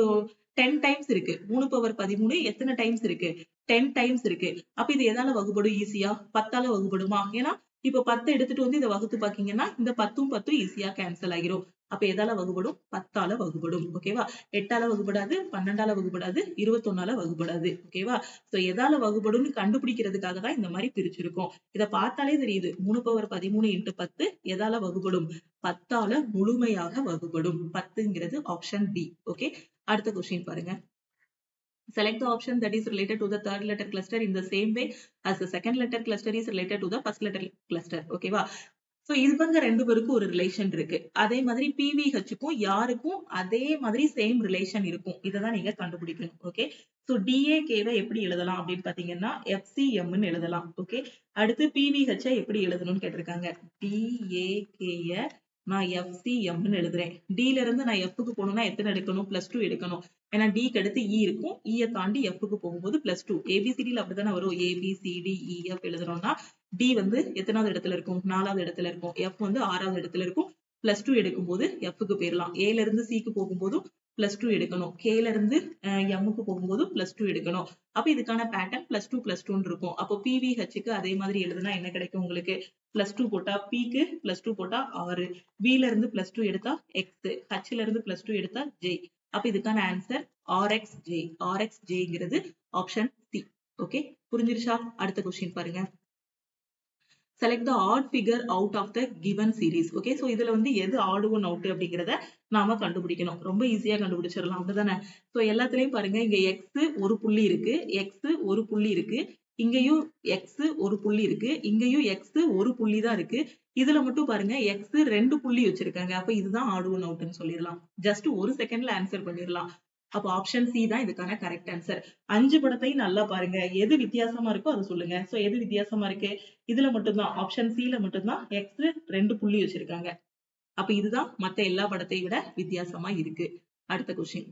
10 டைம்ஸ் இருக்கு. 3 பவர் 13 எத்தனை டைம்ஸ் இருக்கு? 10 டைம்ஸ் இருக்கு. அப்ப இது எதால வகுபடும் ஈஸியா? 10ஆல வகுபடுமா? ஏன்னா இப்ப 10 எடுத்துட்டு வந்து இதை வகுத்து பாத்தீங்கன்னா இந்த 10ம் 10ம் ஈஸியா கேன்சல் ஆகிரும். அப்ப எதால வகுபடும்? 10ஆல வகுபடும். ஓகேவா? 8ஆல வகுபடாது, 12ஆல வகுபடாது, 21ஆல வகுபடாது. ஓகேவா? சோ எதால வகுபடும்னு கண்டுபிடிக்கிறதுக்காக தான் இந்த மாதிரி பிரிச்சிருக்கோம். இத பார்த்தாலே தெரியுது. 3 பவர் 13 இன்ட்டு 10 எதால வகுபடும்? 10ஆல முழுமையாக வகுபடும். 10ங்கிறது ஆப்ஷன் பி. ஓகே. அடுத்த கொஸ்டின் பாருங்க. Select the option that is related to the third letter cluster in the same way as the second letter cluster is related to the first letter cluster. ஓகேவா? So இவங்க ரெண்டு பேருக்கும் ஒரு relation இருக்கு. அதே மாதிரி PVHக்கும் யாருக்கும் அதே மாதிரி சேம் ரிலேஷன் இருக்கும். இததான் நீங்க கண்டுபிடிக்கணும். ஓகே. சோ DAK எப்படி எழுதலாம் அப்படின்னு பாத்தீங்கன்னா FCMன்னு எழுதலாம். ஓகே. அடுத்து PVH எப்படி எழுதணும்னு கேட்டிருக்காங்க. DAK நான் FCMன்னு எழுதுறேன். Dல இருந்து நான் Fக்கு போகணும்னா எத்தனை எடுக்கணும்? +2 எடுக்கணும். ஏன்னா Dக்கு அடுத்து E இருக்கும். E தாண்டி Fக்கு போகும்போது +2. ABCDல அப்படித்தானே வரும். ABCDEF எழுதுறோம்னா D எத்தனாவது இடத்துல இருக்கும்? 4வது இடத்துல இருக்கும். F 6வது இடத்துல இருக்கும். +2 எடுக்கும்போது Fக்கு போயிடலாம். Aல இருந்து Cக்கு போகும்போதும் +2 எடுக்கணும். Kல இருந்து Mக்கு போகும்போது +2 எடுக்கணும். அப்ப இதுக்கான பேட்டர்ன் +2 இருக்கும். அப்போ PVHக்கு அதே மாதிரி எழுதுனா என்ன கிடைக்கும் உங்களுக்கு? +2 போட்டா Pக்கு +2 போட்டா 6. Bல இருந்து +2 எடுத்தா X. Hல இருந்து +2 எடுத்தா J. அப்ப இதுக்கான ஆன்சர் RXJ. RXJங்கிறது ஆப்ஷன் C. ஓகே. புரிஞ்சிருச்சா? அடுத்த கொஸ்டின் பாருங்க. Select the odd figure out of the given series. Okay, so இதுல எது odd one out அப்படிங்கறத நாம கண்டுபிடிக்கணும். ரொம்ப ஈஸியா கண்டுபிடிச்சிடலாம். அப்படிதானே? So எல்லாத்துலயும் பாருங்க இங்க X ஒரு புள்ளி இருக்கு. X ஒரு புள்ளி இருக்கு. இங்கேயும் X ஒரு புள்ளி இருக்கு. இங்கேயும் X ஒரு புள்ளி தான் இருக்கு. இதுல மட்டும் பாருங்க X 2 புள்ளி வச்சிருக்காங்க. அப்ப இதுதான் odd one outன்னு சொல்லிடலாம். ஜஸ்ட் ஒரு செகண்ட்ல ஆன்சர் பண்ணிடலாம். அப்ப ஆப்ஷன் சி தான் இதுக்கான கரெக்ட் ஆன்சர். 5 படத்தையும் நல்லா பாருங்க. எது வித்தியாசமா இருக்கோ அதை சொல்லுங்க. சோ எது வித்தியாசமா இருக்கு? இதுல மட்டும்தான் ஆப்ஷன் சில மட்டும்தான் X 2 புள்ளி வச்சிருக்காங்க. அப்ப இதுதான் மத்த எல்லா படத்தையும் விட வித்தியாசமா இருக்கு. அடுத்த கொஸ்டின்.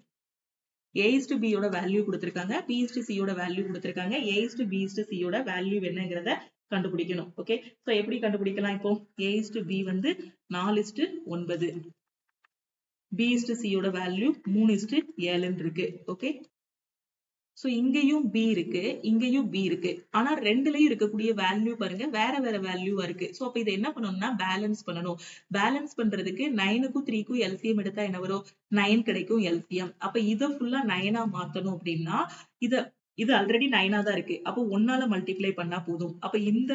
A/B யோட வேல்யூ கொடுத்திருக்காங்க. B/C யோட வேல்யூ கொடுத்திருக்காங்க. A/B/C யோட வேல்யூ என்னங்கிறத கண்டுபிடிக்கணும். ஓகே. சோ எப்படி கண்டுபிடிக்கலாம்? இப்போ A/B 4:9. B/C யோட வேல்யூ 3:7 இருக்கு. ஓகே, சோ இங்கேயும் B இருக்கு, இங்கேயும் B இருக்கு. ஆனா ரெண்டுலயும் இருக்கக்கூடிய வேல்யூ பாருங்க வேற வேற வேல்யூவா இருக்கு. சோ அப்ப இதை என்ன பண்ணணும்னா பேலன்ஸ் பண்ணணும். பேலன்ஸ் பண்றதுக்கு 9க்கும் 3க்கும் LCM எடுத்தா என்ன வரும்? 9 கிடைக்கும் LCM. அப்ப இதை ஃபுல்லா 9ஆ மாத்தணும் அப்படின்னா இது ஆல்ரெடி 9ஆ தான் இருக்கு. அப்போ 1ஆல மல்டிப்ளை பண்ணா போதும். அப்ப இந்த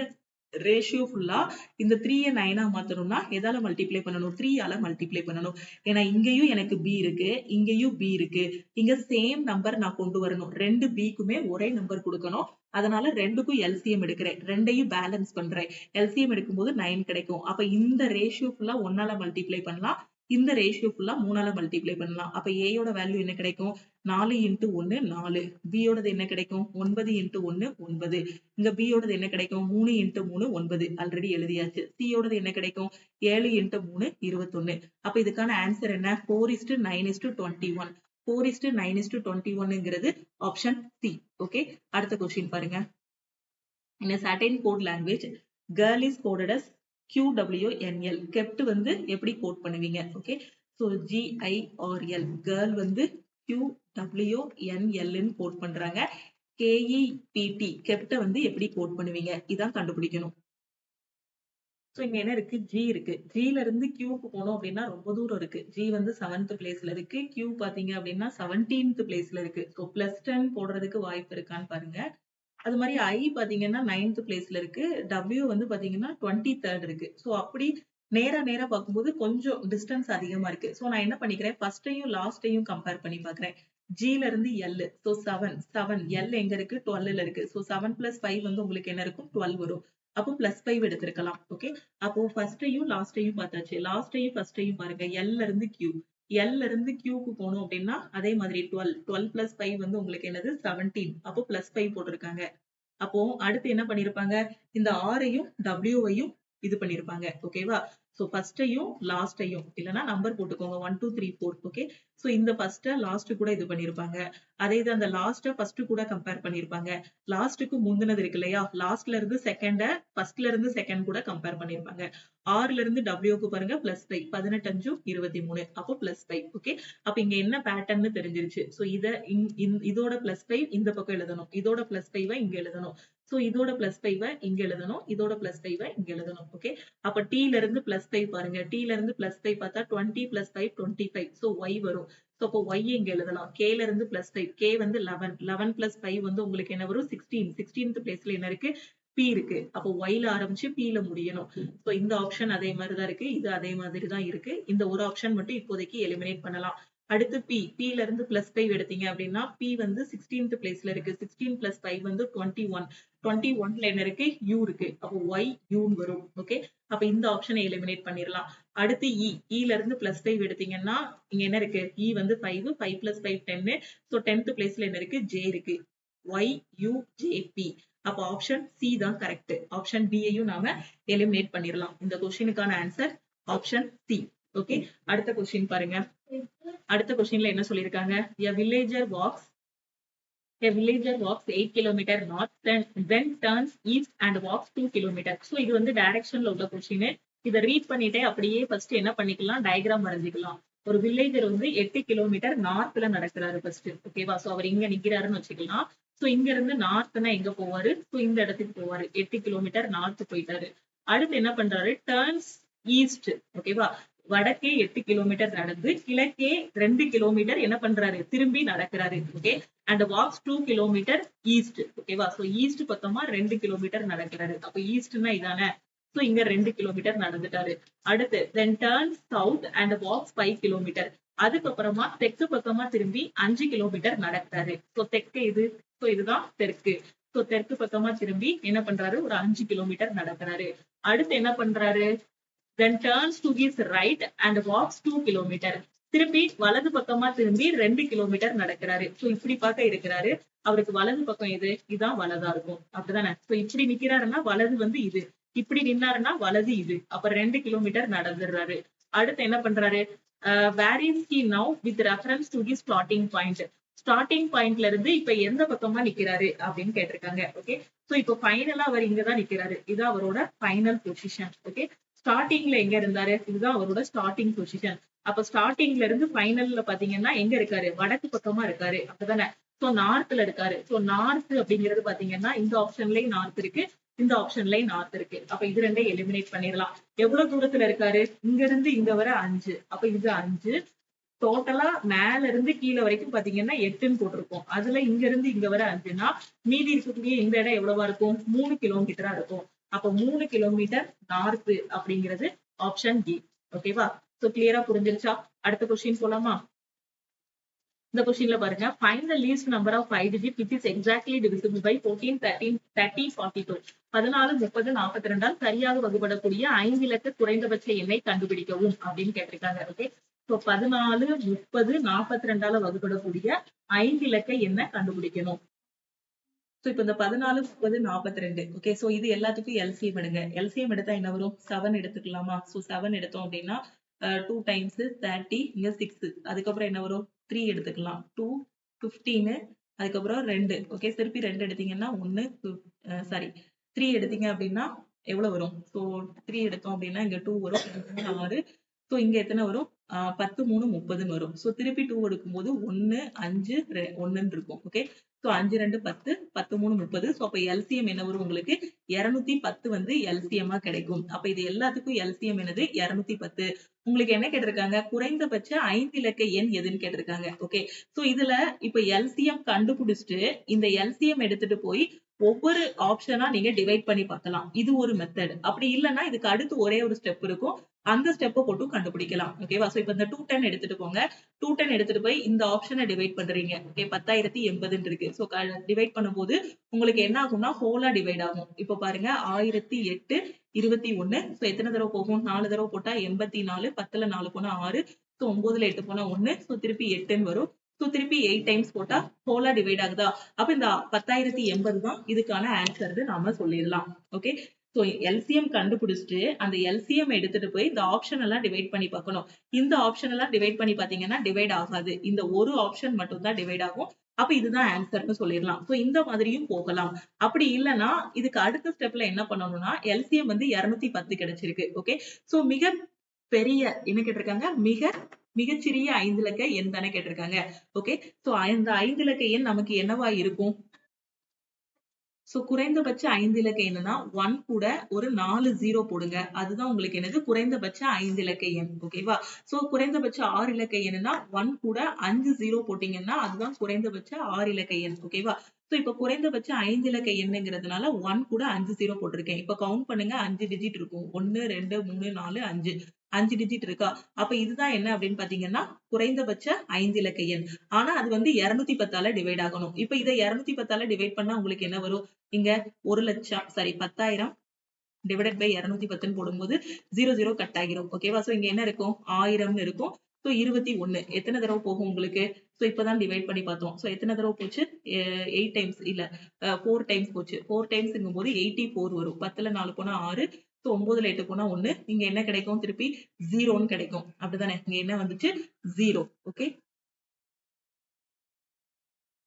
ரேஷியோ ஃபுல்லா இந்த 3ய 9ஆ மாத்தணும்னா எதால மல்டிப்ளை பண்ணணும்? 3ஆல மல்டிப்ளை பண்ணணும். ஏன்னா இங்கேயும் எனக்கு B இருக்கு, இங்கேயும் B இருக்கு. இங்க சேம் நம்பர் நான் கொண்டு வரணும். 2 Bக்குமே ஒரே நம்பர் கொடுக்கணும். அதனால 2க்கும் LCM எடுக்கிறேன். 2ஐயும் பேலன்ஸ் பண்றேன். LCM எடுக்கும்போது 9 கிடைக்கும். அப்ப இந்த ரேஷியோ ஃபுல்லா 1ஆல மல்டிப்ளை பண்ணலாம். இந்த ரேஷியோ ஃபுல்லா 3ஆல மல்டிப்ளை பண்ணலாம். அப்ப A யோட வேல்யூ என்ன கிடைக்கும்? 4 × 1 4. B யோடது என்ன கிடைக்கும்? 9 × 1 9. இங்க B யோடது என்ன கிடைக்கும்? 3 × 3 9. ஆல்ரெடி எழுதியாச்சு. C யோடது என்ன கிடைக்கும்? 7 × 3 21. அப்ப இதுக்கான ஆன்சர் என்ன? 4:9:21. 4:9:21ங்கிறது ஆப்ஷன் C. ஓகே, அடுத்த கொஸ்டின் பாருங்க. In a certain code language, girl is coded as QWNL. kept வந்து எப்படி கோட் பண்ணுவீங்க? ஓகே, சோ GIRL girl வந்து QWNL ன்னு கோட் பண்றாங்க. KEPT kept வந்து எப்படி கோட் பண்ணுவீங்க? இதான் கண்டுபிடிக்கணும். சோ இங்க என்ன இருக்கு? G இருக்கு. G ல இருந்து Qக்கு போனோம் அப்படின்னா ரொம்ப தூரம் இருக்கு. G வந்து 7th பிளேஸ்ல இருக்கு. Q பாத்தீங்க அப்படின்னா 17th பிளேஸ்ல இருக்கு. சோ +10 போடுறதுக்கு வாய்ப்பு இருக்கான்னு பாருங்க. அது மாதிரி I பாத்தீங்கன்னா 9th பிளேஸ்ல இருக்கு. W வந்து பாத்தீங்கன்னா 23rd இருக்கு. சோ அப்படி நேரா பார்க்கும்போது கொஞ்சம் டிஸ்டன்ஸ் அதிகமா இருக்கு. சோ நான் என்ன பண்ணிக்கிறேன்? ஃபர்ஸ்டையும் லாஸ்டையும் கம்பேர் பண்ணி பாக்குறேன். G ல இருந்து L. சோ 7 L எங்க இருக்கு? 12ல இருக்கு. சோ 7 + 5 வந்து உங்களுக்கு என்ன இருக்கும்? 12 வரும். அப்போ +5 எடுத்திருக்கலாம். ஓகே, அப்போ ஃபர்ஸ்டையும் லாஸ்டையும் பார்த்தாச்சு. லாஸ்டையும் ஃபர்ஸ்டையும் பாருங்க. L ல இருந்து Q. L ல இருந்து Qக்கு போனோம் அப்படின்னா அதே மாதிரி 12 + 5 வந்து உங்களுக்கு என்னது? 17. அப்போ +5 போட்டிருக்காங்க. அப்போ அடுத்து என்ன பண்ணிருப்பாங்க? இந்த R-ஐயும் W-வையும் இது பண்ணிருப்பாங்க. ஓகேவா? சோ ஃபர்ஸ்டையும் லாஸ்டையும் இல்லனா நம்பர் போட்டுக்கோங்க 1 2 3 4. ஓகே, சோ இந்த ஃபர்ஸ்ட லாஸ்ட் கூட இது பண்ணிருப்பாங்க. அதே இது அந்த லாஸ்ட ஃபர்ஸ்ட் கூட கம்பேர் பண்ணிருப்பாங்க. லாஸ்ட்க்கு முந்தினது இருக்கு இல்லையா? லாஸ்ட்ல இருந்து செகண்ட ஃபர்ஸ்ட்ல இருந்து செகண்ட் கூட கம்பேர் பண்ணிருப்பாங்க. R ல இருந்து W-க்கு பாருங்க +5 18 5 23. அப்போ +5. ஓகே, அப்ப இங்க என்ன பேட்டர்ன்னு தெரிஞ்சிருச்சு. சோ இதோட +5 இந்த பக்கம் எழுதணும். இதோட +5 இங்க எழுதணும். சோ இதோட +5 இங்க எழுதணும். இதோட +5 இங்க எழுதணும். ஓகே, அப்ப T ல இருந்து +5 பாருங்க. T ல இருந்து +5 பார்த்தா 20 + 5 25. சோ Y வரும். சோ அப்போ Y இங்க எழுதலாம். K ல இருந்து +5. K வந்து 11. 11 + 5 வந்து உங்களுக்கு என்ன வரும்? 16. 16th பிளேஸ்ல என்ன இருக்கு? P இருக்கு. அப்போ Y ல ஆரம்பிச்சு P ல முடியணும். சோ இந்த ஆப்ஷன் அதே மாதிரி தான் இருக்கு. இது அதே மாதிரி தான் இருக்கு. இந்த ஒரு ஆப்ஷன் மட்டும் இப்போதைக்கு எலிமினேட் பண்ணலாம். அடுத்து P ல இருந்து +5 எடுத்தீங்க அப்படின்னா P வந்து 16th பிளேஸ்ல இருக்கு. 16 + 5 வந்து 21. 21ல என்ன இருக்கு? U இருக்கு. அப்போ Y U ன்னு வரும். ஓகே, அப்ப இந்த ஆப்ஷனை எலிமினேட் பண்ணிரலாம். அடுத்து E ல இருந்து +5 எடுத்தீங்கன்னா இங்க என்ன இருக்கு? E வந்து 5 5 + 5 10. சோ 10th பிளேஸ்ல என்ன இருக்கு? J இருக்கு. YUJP. அப்ப ஆப்ஷன் C தான் கரெக்ட். ஆப்ஷன் B-யையும் நாம எலிமினேட் பண்ணிரலாம். இந்த கொஸ்டினுக்கான ஆன்சர் ஆப்ஷன் C. ஓகே, அடுத்த கொஸ்டின் பாருங்க. அடுத்த கொஸ்டின்ல என்ன சொல்லிருக்காங்க? A villager walks 8 km north, then turns east and walks 2 km. So இது வந்து டைரக்ஷன்ல உள்ள கொஸ்டின். இத ரீட் பண்ணிட்டே அப்படியே ஃபர்ஸ்ட் என்ன பண்ணிக்கலாம்? டயகிராம் வரைஞ்சிக்கலாம். ஒரு வில்லேஜர் வந்து 8 கிலோமீட்டர் நார்த்ல நடக்கிறாரு ஃபர்ஸ்ட். ஓகேவா? சோ அவர் இங்க நிக்கிறாருன்னு வச்சுக்கலாம். சோ இங்க இருந்து நார்த்னா எங்க போவாரு? சோ இந்த இடத்துக்கு போவாரு. 8 கிலோமீட்டர் நார்த் போயிட்டாரு. அடுத்து என்ன பண்றாரு? Turns east. ஓகேவா? வடக்கே 8 கிலோமீட்டர் நடந்து கிழக்கே 2 கிலோமீட்டர் என்ன பண்றாரு? திரும்பி நடக்கிறாரு. Okay, and walks 2 kilometer east. ஓகேவா? சோ ஈஸ்ட் பக்கமா 2 கிலோமீட்டர் நடக்கிறாரு. அப்ப ஈஸ்ட்னா இதானே? சோ இங்க 2 கிலோமீட்டர் நடந்துட்டாரு. அடுத்து then turns south and walks 5 kilometer. அதுக்கப்புறமா தெற்கு பக்கமா திரும்பி 5 கிலோமீட்டர் நடக்கிறாரு. சோ தெற்கு இது. சோ இதுதான் தெற்கு. சோ தெற்கு பக்கமா திரும்பி என்ன பண்றாரு? ஒரு 5 கிலோமீட்டர் நடக்கிறாரு. அடுத்து என்ன பண்றாரு? then turns to his right and walks 2 kilometer. திருப்பி வலது பக்கமா திரும்பி 2 கிலோமீட்டர் நடக்கிறாரு. சோ இப்படி பார்க்க இருக்கிறாரு. அவருக்கு வலது பக்கம் எது? இதான் வலதா இருக்கும். அப்படிதானே? சோ இப்படி நிக்கிறாருன்னா வலது வந்து இது. இப்படி நின்னாருன்னா வலது இது. அப்ப 2 கிலோமீட்டர் நடந்துடுறாரு. அடுத்து என்ன பண்றாரு? where is he now with reference to his starting point. Starting பாயிண்ட்ல இருந்து இப்ப எந்த பக்கமா நிக்கிறாரு அப்படின்னு கேட்டிருக்காங்க. ஓகே, சோ இப்ப ஃபைனலா அவர் இங்கதான் நிக்கிறாரு. இதான் அவரோட ஃபைனல் பொசிஷன். ஓகே, ஸ்டார்டிங்ல எங்க இருந்தாரு? இதுதான் அவரோட ஸ்டார்டிங் பொசிஷன். அப்ப ஸ்டார்டிங்ல இருந்து ஃபைனல்ல பாத்தீங்கன்னா எங்க இருக்காரு? வடக்கு பக்கமா இருக்காரு. அப்படிதானே? சோ நார்த்ல இருக்காரு. சோ நார்த் அப்படிங்கிறது பாத்தீங்கன்னா இந்த ஆப்ஷன்லயும் நார்த் இருக்கு. இந்த ஆப்ஷன்லயும் நார்த் இருக்கு. அப்ப இது ரெண்டையும் எலிமினேட் பண்ணிடலாம். எவ்வளவு தூரத்துல இருக்காரு? இங்க இருந்து இங்க வர 5. அப்ப இது 5. டோட்டலா மேல இருந்து கீழே வரைக்கும் பாத்தீங்கன்னா 8ன்னு போட்டிருக்கோம். அதுல இங்க இருந்து இங்க வர 5னா மீதி இருக்கக்கூடிய இந்த இடம் எவ்வளவா இருக்கும்? 3 கிலோமீட்டரா இருக்கும். அப்ப 3 கிலோமீட்டர் நார்த் அப்படிங்கிறது ஆப்ஷன் டி. ஓகேவா? சோ கிளியரா புரிஞ்சிருச்சா? அடுத்த கொஸ்டின் போலாமா? இந்த கொஸ்டின்ல பாருங்க, find the least number of 5 digit which is exactly divisible by 14, 13, 30, 42. 14, 30, 42 சரியாக வகுபடக்கூடிய 5 இலக்க குறைந்தபட்ச எண்ணை கண்டுபிடிக்கவும் அப்படின்னு கேட்டிருக்காங்க. ஓகே, சோ 14, 30, 42 வகுபடக்கூடிய 5 இலக்க எண்ணை கண்டுபிடிக்கணும். சோ இப்ப இந்த 14, 30, 42. ஓகே, சோ இது எல்லாத்துக்கும் எல்சிஎம் எடுங்க. எல்சிஎம் எடுத்தா என்ன வரும்? 7 எடுத்துக்கலாமா? சோ 7 எடுத்தோம் அப்படின்னா 2 டைம்ஸ் 30, இங்க 6. அதுக்கப்புறம் என்ன வரும்? 3 எடுத்துக்கலாம். 2, 15, அதுக்கப்புறம் 2. ஓகே, திருப்பி 2 எடுத்தீங்கன்னா 1, சாரி 3 எடுத்தீங்க அப்படின்னா எவ்வளவு வரும்? சோ 3 எடுத்தோம் அப்படின்னா இங்க 2 வரும், 6. சோ இங்க எத்தனை வரும்? 10, 3, 30ன்னு வரும். சோ திருப்பி 2 எடுக்கும்போது 1, 5, 1ன்னு இருக்கும். Okay, so 5, 2, 10, 10, 3, 30. சோ அப்ப எல்சிஎம் என்ன வரும் உங்களுக்கு? 210 வந்து எல்சிஎம் கிடைக்கும். அப்ப இது எல்லாத்துக்கும் எல்சிஎம் என்னது? 210. உங்களுக்கு என்ன கேட்டிருக்காங்க? குறைந்தபட்ச 5 இலக்க எண் எதுன்னு கேட்டிருக்காங்க. ஓகே, சோ இதுல இப்ப எல்சிஎம் கண்டுபிடிச்சிட்டு இந்த எல்சிஎம் எடுத்துட்டு போய் ஒவ்வொரு ஆப்ஷனா நீங்க டிவைட் பண்ணி பார்க்கலாம். இது ஒரு மெத்தட். அப்படி இல்லைன்னா இதுக்கு அடுத்து ஒரே ஒரு ஸ்டெப் இருக்கும். அந்த ஸ்டெப்பை போட்டும் கண்டுபிடிக்கலாம். ஓகேவா? சோ இப்ப இந்த 210 எடுத்துட்டு போங்க. 210 எடுத்துட்டு போய் இந்த ஆப்ஷனை டிவைட் பண்றீங்க. ஓகே, 10,080 இருக்கு. சோ டிவைட் பண்ணும்போது உங்களுக்கு என்ன ஆகும்னா ஹோலா டிவைட் ஆகும். இப்ப பாருங்க 1008, 21. சோ எத்தனை தடவை போகும்? 4 தடவை போட்டா 84. 10ல 4 போனா 6. சோ 9ல 8 போனா 1. சோ திருப்பி 8ன்னு வரும். சோ திருப்பி 8 டைம்ஸ் போட்டா ஹோலா டிவைட் ஆகுதா? அப்ப இந்த 10,080 தான் இதுக்கான ஆன்சர் நாம சொல்லிடலாம். ஓகே, சோ எல்சிஎம் கண்டுபிடிச்சிட்டு அந்த எல்சிஎம் எடுத்துட்டு போய் இந்த ஆப்ஷன் எல்லாம் டிவைட் பண்ணி பார்க்கணும். இந்த ஆப்ஷன் எல்லாம் டிவைட் பண்ணி பாத்தீங்கன்னா டிவைட் ஆகாது. இந்த ஒரு ஆப்ஷன் மட்டும் தான் டிவைட் ஆகும். அப்ப இதுதான் ஆன்சர்னு சொல்லிடலாம். சோ இந்த மாதிரியும் போகலாம். அப்படி இல்லைன்னா இதுக்கு அடுத்த ஸ்டெப்ல என்ன பண்ணணும்னா எல்சிஎம் வந்து 210 கிடைச்சிருக்கு. ஓகே, சோ மிக பெரிய என்ன கேட்டிருக்காங்க? மிகச்சிறிய 5 இலக்க எண் தானே கேட்டிருக்காங்க. ஓகே, சோ அந்த 5 இலக்க எண் நமக்கு என்னவா இருக்கும்? சோ குறைந்தபட்ச 5 இலக்க எண்ணுனா 1 கூட ஒரு 4 0 போடுங்க. அதுதான் உங்களுக்கு என்னது? குறைந்தபட்ச 5 இலக்க எண். ஓகேவா? சோ குறைந்தபட்ச 6 இலக்க எண்ணுனா 1 கூட 5 0 போட்டீங்கன்னா அதுதான் குறைந்தபட்ச 6 இலக்க எண். ஓகேவா? சோ இப்ப குறைந்தபட்ச 5 இலக்க எண்ணுங்கிறதுனால 1 கூட 5 0 போட்டிருக்கேன். இப்ப கவுண்ட் பண்ணுங்க. 5 டிஜிட் இருக்கும். 1, 2, 3, 4, 5. 5 டிஜிட் இருக்கா? அப்ப இதுதான் என்ன அப்படின்னு பாத்தீங்கன்னா குறைந்தபட்ச 5 இலக்க எண். ஆனா அது வந்து 210ஆல டிவைட் ஆகணும். இப்ப இதை 210ஆல டிவைட் பண்ணா உங்களுக்கு என்ன வரும்? இங்க 1,00,000 சாரி 10,000 டிவைடட் பை 210 போடும்போது 0 கட் ஆகிரும். ஓகேவா? சோ இங்க என்ன இருக்கும்? 1000ன்னு இருக்கும். சோ 21 எத்தனை தடவை போகும் உங்களுக்கு? சோ இப்பதான் டிவைட் பண்ணி பார்த்தோம். சோ எத்தனை தடவை போச்சு? 8 டைம்ஸ் இல்ல 4 டைம்ஸ் போச்சு. 4 டைம்ஸ்ங்கும்போது 84 வரும். 10ல 4 போனா 6. சோ 9ல 8 போனா 1. இங்க என்ன கிடைக்கும்? திருப்பி 0ன்னு கிடைக்கும். அப்படிதானே? இங்க என்ன வந்துச்சு? 0. ஓகே,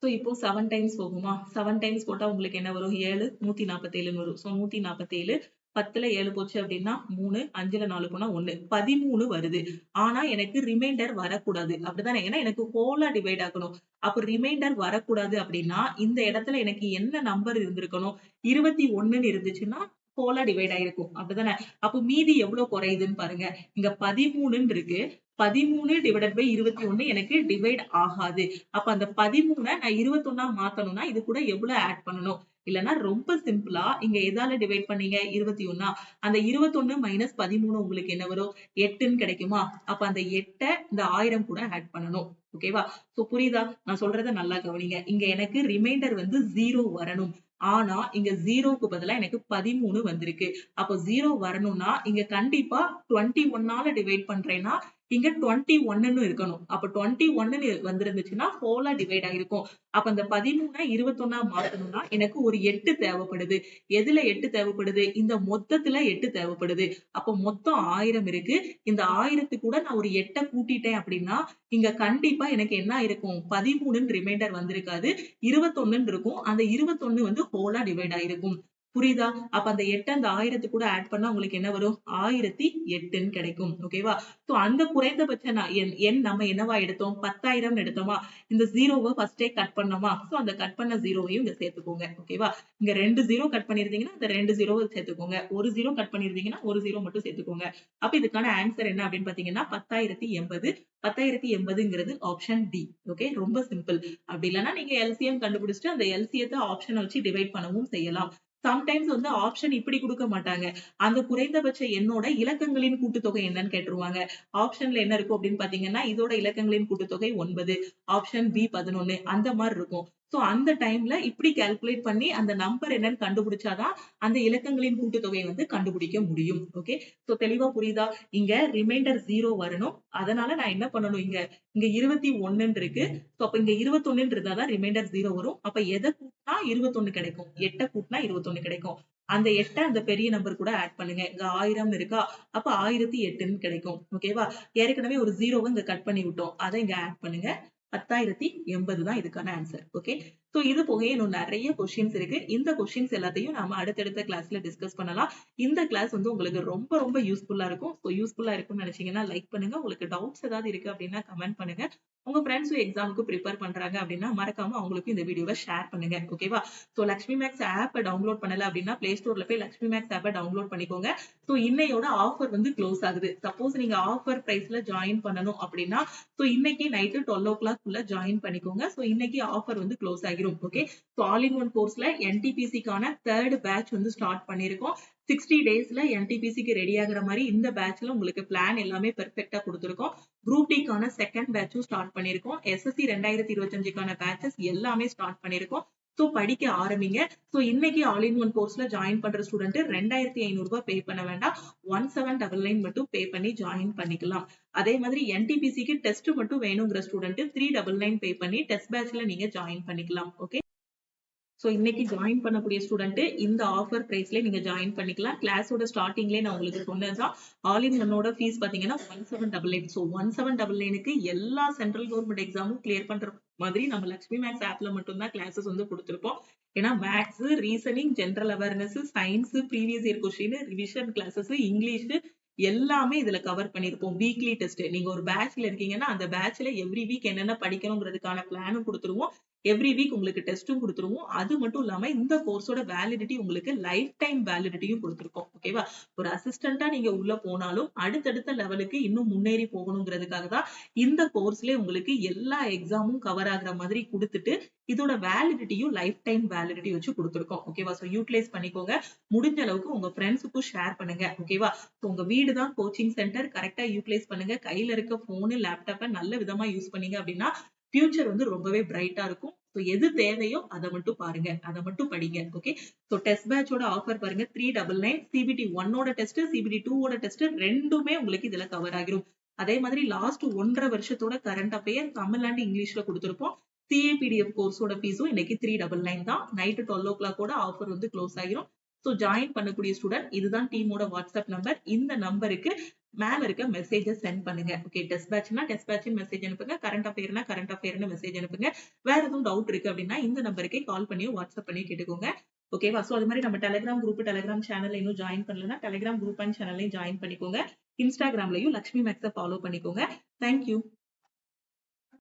சோ இப்போ 7 டைம்ஸ் போகுமா? 7 டைம்ஸ் போட்டா உங்களுக்கு என்ன வரும்? 7, 147ன்னு வரும். சோ 147, 10ல 7 போச்சு அப்படின்னா 3, 5ல 4 போனா 1. 13 வருது. ஆனா எனக்கு ரிமைண்டர் வரக்கூடாது. அப்படிதானே? ஏன்னா எனக்கு ஹோலா டிவைட் ஆகணும். அப்ப ரிமைண்டர் வரக்கூடாது அப்படின்னா இந்த இடத்துல எனக்கு என்ன நம்பர் இருந்திருக்கணும்? 21ன்னு இருந்துச்சுன்னா ஹோலா டிவைட் ஆயிருக்கும். அப்படிதானே? அப்ப மீதி எவ்வளவு குறையுதுன்னு பாருங்க. இங்க 13ன்னு இருக்கு. 13 டிவைடட் பை 21 எனக்கு டிவைட் ஆகாது. அப்ப அந்த 13 நான் 21 மாத்தணும்னா இது கூட எவ்வளவு ஆட் பண்ணணும்? இல்லன்னா ரொம்ப சிம்பிளா இங்க எதால டிவைட் பண்ணீங்க? 21. அந்த 21 மைனஸ் 13 உங்களுக்கு என்ன வரும்? 8ன்னு கிடைக்குமா? அப்ப அந்த 8 இந்த 1000 கூட ஆட் பண்ணணும். ஓகேவா? சோ புரியுதா? நான் சொல்றத நல்லா கவனிங்க. இங்க எனக்கு ரிமைண்டர் வந்து 0 வரணும். ஆனா இங்க 0க்கு பதிலா எனக்கு 13 வந்திருக்கு. அப்ப 0 வரணும்னா இங்க கண்டிப்பா 21ஆல டிவைட் பண்றேன்னா இங்க 21ன்னு இருக்கணும். அப்ப 21ன்னு வந்திருந்துச்சுன்னா ஹோலா டிவைட் ஆயிருக்கும். அப்ப அந்த 13 21 மாத்தணும்னா எனக்கு ஒரு 8 தேவைப்படுது. எதுல 8 தேவைப்படுது? இந்த மொத்தத்துல 8 தேவைப்படுது. அப்ப மொத்தம் 1000 இருக்கு. இந்த 1000த்துக்கு கூட நான் ஒரு 8 கூட்டிட்டேன் அப்படின்னா இங்க கண்டிப்பா எனக்கு என்ன ஆயிருக்கும்? 13ன்னு ரிமைண்டர் வந்திருக்காது. 21ன்னு இருக்கும். அந்த 21 வந்து ஹோலா டிவைட் ஆயிருக்கும். புரியுதா? அப்ப அந்த 8 அந்த 1000 கூட ஆட் பண்ணா உங்களுக்கு என்ன வரும்? 1008ன்னு கிடைக்கும். ஓகேவா? சோ அந்த குறைந்தபட்ச எண் நம்ம என்னவா எடுத்தோம்? 10,000 எடுத்தோமா? இந்த 0வ ஃபர்ஸ்ட்டே கட் பண்ணோமா? சோ அந்த கட் பண்ண 0வையும் இங்க சேர்த்துக்கோங்க. ஓகேவா? இங்க 2 0 கட் பண்ணியிருந்தீங்கன்னா, இந்த 2 0வ சேர்த்துக்கோங்க. 1 0 கட் பண்ணியிருந்தீங்கன்னா, 1 0 மட்டும் சேர்த்துக்கோங்க. அப்ப இதுக்கான ஆன்சர் என்ன அப்படின்னு பார்த்தீங்கன்னா, 10,080. 10,080ங்கிறது ஆப்ஷன் டி. ஓகே. ரொம்ப சிம்பிள். அப்படி இல்லன்னா நீங்க எல்சிஎம் கண்டுபிடிச்சுட்டு அந்த எல்சியத்த ஆப்ஷன வச்சு டிவைட் பண்ணவும் செய்யலாம். சம்டைம்ஸ் வந்து ஆப்ஷன் இப்படி குடுக்க மாட்டாங்க. அந்த குறைந்தபட்ச எண்ணோட இலக்கங்களின் கூட்டுத்தொகை என்னன்னு கேட்டுருவாங்க. ஆப்ஷன்ல என்ன இருக்கும் அப்படின்னு பார்த்தீங்கன்னா, இதோட இலக்கங்களின் கூட்டுத்தொகை 9, ஆப்ஷன் பி 11 அந்த மாரி இருக்கும். சோ அந்த டைம்ல இப்படி கால்குலேட் பண்ணி அந்த நம்பர் என்னன்னு கண்டுபிடிச்சா தான் அந்த இலக்கங்களின் கூட்டுத்தொகையை வந்து கண்டுபிடிக்க முடியும். ஓகே. சோ தெளிவா புரியுதா? இங்க ரிமைண்டர் 0 வரணும். அதனால நான் என்ன பண்ணணும் இங்க? இங்க 21ன்னு இருக்கு. சோ அப்ப இங்க 21 இருந்தா தான் ரிமைண்டர் 0 வரும். அப்ப எத கூட்டினா 21 கிடைக்கும்? 8 கூட்டினா 21 கிடைக்கும். அந்த 8 அந்த பெரிய நம்பர் கூட ஆட் பண்ணுங்க. இங்க 1000 இருக்கா? அப்ப 1008ன்னு கிடைக்கும். ஓகேவா? ஏற்கனவே ஒரு 0வ இங்க கட் பண்ணி விட்டோம். அத இங்க ஆட் பண்ணுங்க. 10,080 தான் இதுக்கான ஆன்சர். ஓகே. சோ இது போக இன்னும் நெறைய கொஸ்டின்ஸ் இருக்கு. இந்த கொஸ்டின்ஸ் எல்லாத்தையும் நாம அடுத்தடுத்த கிளாஸ்ல டிஸ்கஸ் பண்ணலாம். இந்த கிளாஸ் வந்து உங்களுக்கு ரொம்ப ரொம்ப யூஸ்ஃபுல்லா இருக்கும். சோ யூஸ்ஃபுல்லா இருக்கும்னு நினைச்சீங்கன்னா லைக் பண்ணுங்க. உங்களுக்கு டவுட்ஸ் ஏதாவது இருக்கு அப்படின்னா கமெண்ட் பண்ணுங்க. உங்க ஃப்ரெண்ட்ஸும் எக்ஸாமுக்கு ப்ரிப்பேர் பண்றாங்க அப்படின்னா மறக்காம அவங்களுக்கும் இந்த வீடியோவை ஷேர் பண்ணுங்க. ஓகேவா? சோ லக்ஷ்மி மேக்ஸ் ஆப்ப டவுன்லோட் பண்ணல அப்படின்னா பிளே ஸ்டோர்ல போய் லக்ஷ்மி மேக்ஸ் ஆப்ப டவுன்லோட் பண்ணிக்கோங்க. சோ இன்னையோட ஆஃபர் வந்து க்ளோஸ் ஆகுது. சப்போஸ் நீங்க ஆஃபர் பிரைஸ்ல ஜாயின் பண்ணணும் அப்படின்னா சோ இன்னைக்கு நைட் 12:00 குள்ள ஜாயின் பண்ணிக்கோங்க. சோ இன்னைக்கு ஆஃபர் வந்து க்ளோஸ் ஆகிரும். Okay. So all in one கோர்ஸ்ல என்டிபிசிக்கான 3rd பேட்ச் வந்து ஸ்டார்ட் பண்ணிருக்கோம். 60 டேஸ்ல என்டிபிசிக்கு ரெடி ஆகுற மாதிரி இந்த பேட்ச்ல உங்களுக்கு பிளான் எல்லாமே பெர்ஃபெக்ட்டா கொடுத்திருக்கோம். குரூப் டிக்கான 2nd பேட்சும் ஸ்டார்ட் பண்ணிருக்கோம். எஸ்எஸ்சி 2025க்கான பேட்சஸ் எல்லாமே ஸ்டார்ட் பண்ணிருக்கோம். சோ படிக்க ஆரம்பிங்க. சோ இன்னைக்கு ஆல் இன் ஒன் கோர்ஸ்ல ஜாயின் பண்ற ஸ்டூடெண்ட் ₹2,500 பே பண்ண வேண்டாம். 1799 மட்டும் பே பண்ணி ஜாயின் பண்ணிக்கலாம். அதே மாதிரி என்டிபிசிக்கு டெஸ்ட் மட்டும் வேணுங்கிற ஸ்டூடெண்ட் 399 பே பண்ணி டெஸ்ட் பேட்ச்ல நீங்க ஜாயின் பண்ணிக்கலாம். ஓகே. சோ இன்னைக்கு ஜாயின் பண்ணக்கூடிய ஸ்டூடெண்ட் இந்த ஆஃபர் பிரைஸ்ல நீங்க ஜாயின் பண்ணிக்கலாம். கிளாஸோட ஸ்டார்டிங்லயே நான் உங்களுக்கு சொன்னதுதான். ஆல் இன் ஒன்னோட ஃபீஸ் பாத்தீங்கன்னா 1788. சோ 1799க்கு எல்லா சென்ட்ரல் கவர்மெண்ட் எக்ஸாமும் கிளியர் பண்ற மாதிரி நம்ம லக்ஷ்மி மேக்ஸ் ஆப்ல மட்டும் தான் கிளாஸஸ் வந்து கொடுத்திருப்போம். ஏன்னா maths, reasoning, general awareness, science, previous year question, revision classes, English எல்லாமே இதுல கவர் பண்ணிருப்போம். Weekly test. நீங்க ஒரு பேட்ச்ல இருக்கீங்கன்னா அந்த பேட்ச்ல எவ்ரி வீக் என்னென்ன படிக்கணுங்கிறதுக்கான பிளானும் கொடுத்துருவோம். எவ்ரி வீக் உங்களுக்கு டெஸ்டும் குடுத்துருவோம். அது மட்டும் இல்லாம இந்த கோர்ஸோட வேலிடிட்டி உங்களுக்கு லைஃப் டைம் வேலிடிட்டியும் குடுத்துருக்கோம். ஓகேவா? ஒரு அசிஸ்டன்ட்டா நீங்க உள்ள போனாலும் அடுத்தடுத்த லெவலுக்கு இன்னும் முன்னேறி போகணுங்கிறதுக்காக தான் இந்த கோர்ஸ்லயே உங்களுக்கு எல்லா எக்ஸாமும் கவர் ஆகுற மாதிரி குடுத்துட்டு, இதோட வேலிடிட்டியும் லைஃப் டைம் வேலிடிட்டி வச்சு குடுத்துருக்கோம். ஓகேவா? சோ யூட்டிலைஸ் பண்ணிக்கோங்க. முடிஞ்ச அளவுக்கு உங்க ஃப்ரெண்ட்ஸுக்கும் ஷேர் பண்ணுங்க. ஓகேவா? சோ உங்க வீடு தான் கோச்சிங் சென்டர். கரெக்ட்டா யூட்டிலைஸ் பண்ணுங்க. கையில இருக்க ஃபோனு, லேப்டாப்ப நல்ல விதமா யூஸ் பண்ணீங்க அப்படின்னா ஃபியூச்சர் வந்து ரொம்பவே பிரைட்டா இருக்கும். சோ எது தேவையோ அத மட்டும் பாருங்க. அத மட்டும் படிங்க. ஓகே. சோ டெஸ்ட் பேட்சோட ஆஃபர் பாருங்க 399. சிபிடி 1ஓட டெஸ்ட், சிபிடி 2ஓட டெஸ்ட் 2மே உங்களுக்கு இதுல கவர் ஆகிரும். அதே மாதிரி லாஸ்ட் 1.5 வருஷத்தோட கரண்ட் அஃபேர் தமிழ் அண்ட் இங்கிலீஷ்ல கொடுத்திருப்போம். சிஏபிடிஎஃப் கோர்ஸோட ஃபீஸும் இன்னைக்கு 399 தான். நைட் 12:00 கூட ஆஃபர் வந்து க்ளோஸ் ஆகிரும். சோ ஜாயின் பண்ணக்கூடிய ஸ்டூடெண்ட் இதுதான் டீமோட வாட்ஸ்அப் நம்பர். இந்த நம்பருக்கு மேல இருக்க மெசேஜ சென்ட் பண்ணுங்க. ஓகே. டெஸ்ட் பேட்ச்னா டெஸ்ட் பேட்ச்னு மெசேஜ் அனுப்புங்க. கரண்ட் அஃபேர்னா கரண்ட் அஃபேர்னு மெசேஜ் அனுப்புங்க. வேற எதுவும் டவுட் இருக்கு அப்படின்னா இந்த நம்பருக்கே கால் பண்ணியோ வாட்ஸ்அப் பண்ணியோ கேட்டுக்கோங்க. ஓகேவா? சோ அது மாதிரி நம்ம டெலிகிராம் குரூப், டெலிகிராம் சேனல் இன்னும் ஜாயின் பண்ணலன்னா டெலிகிராம் குரூப் அண்ட் சேனலையும் ஜாயின் பண்ணிக்கோங்க. இன்ஸ்டாகிராம்லயும் லக்ஷ்மி மேக்ஸ ஃபாலோ பண்ணிக்கோங்க. Thank you.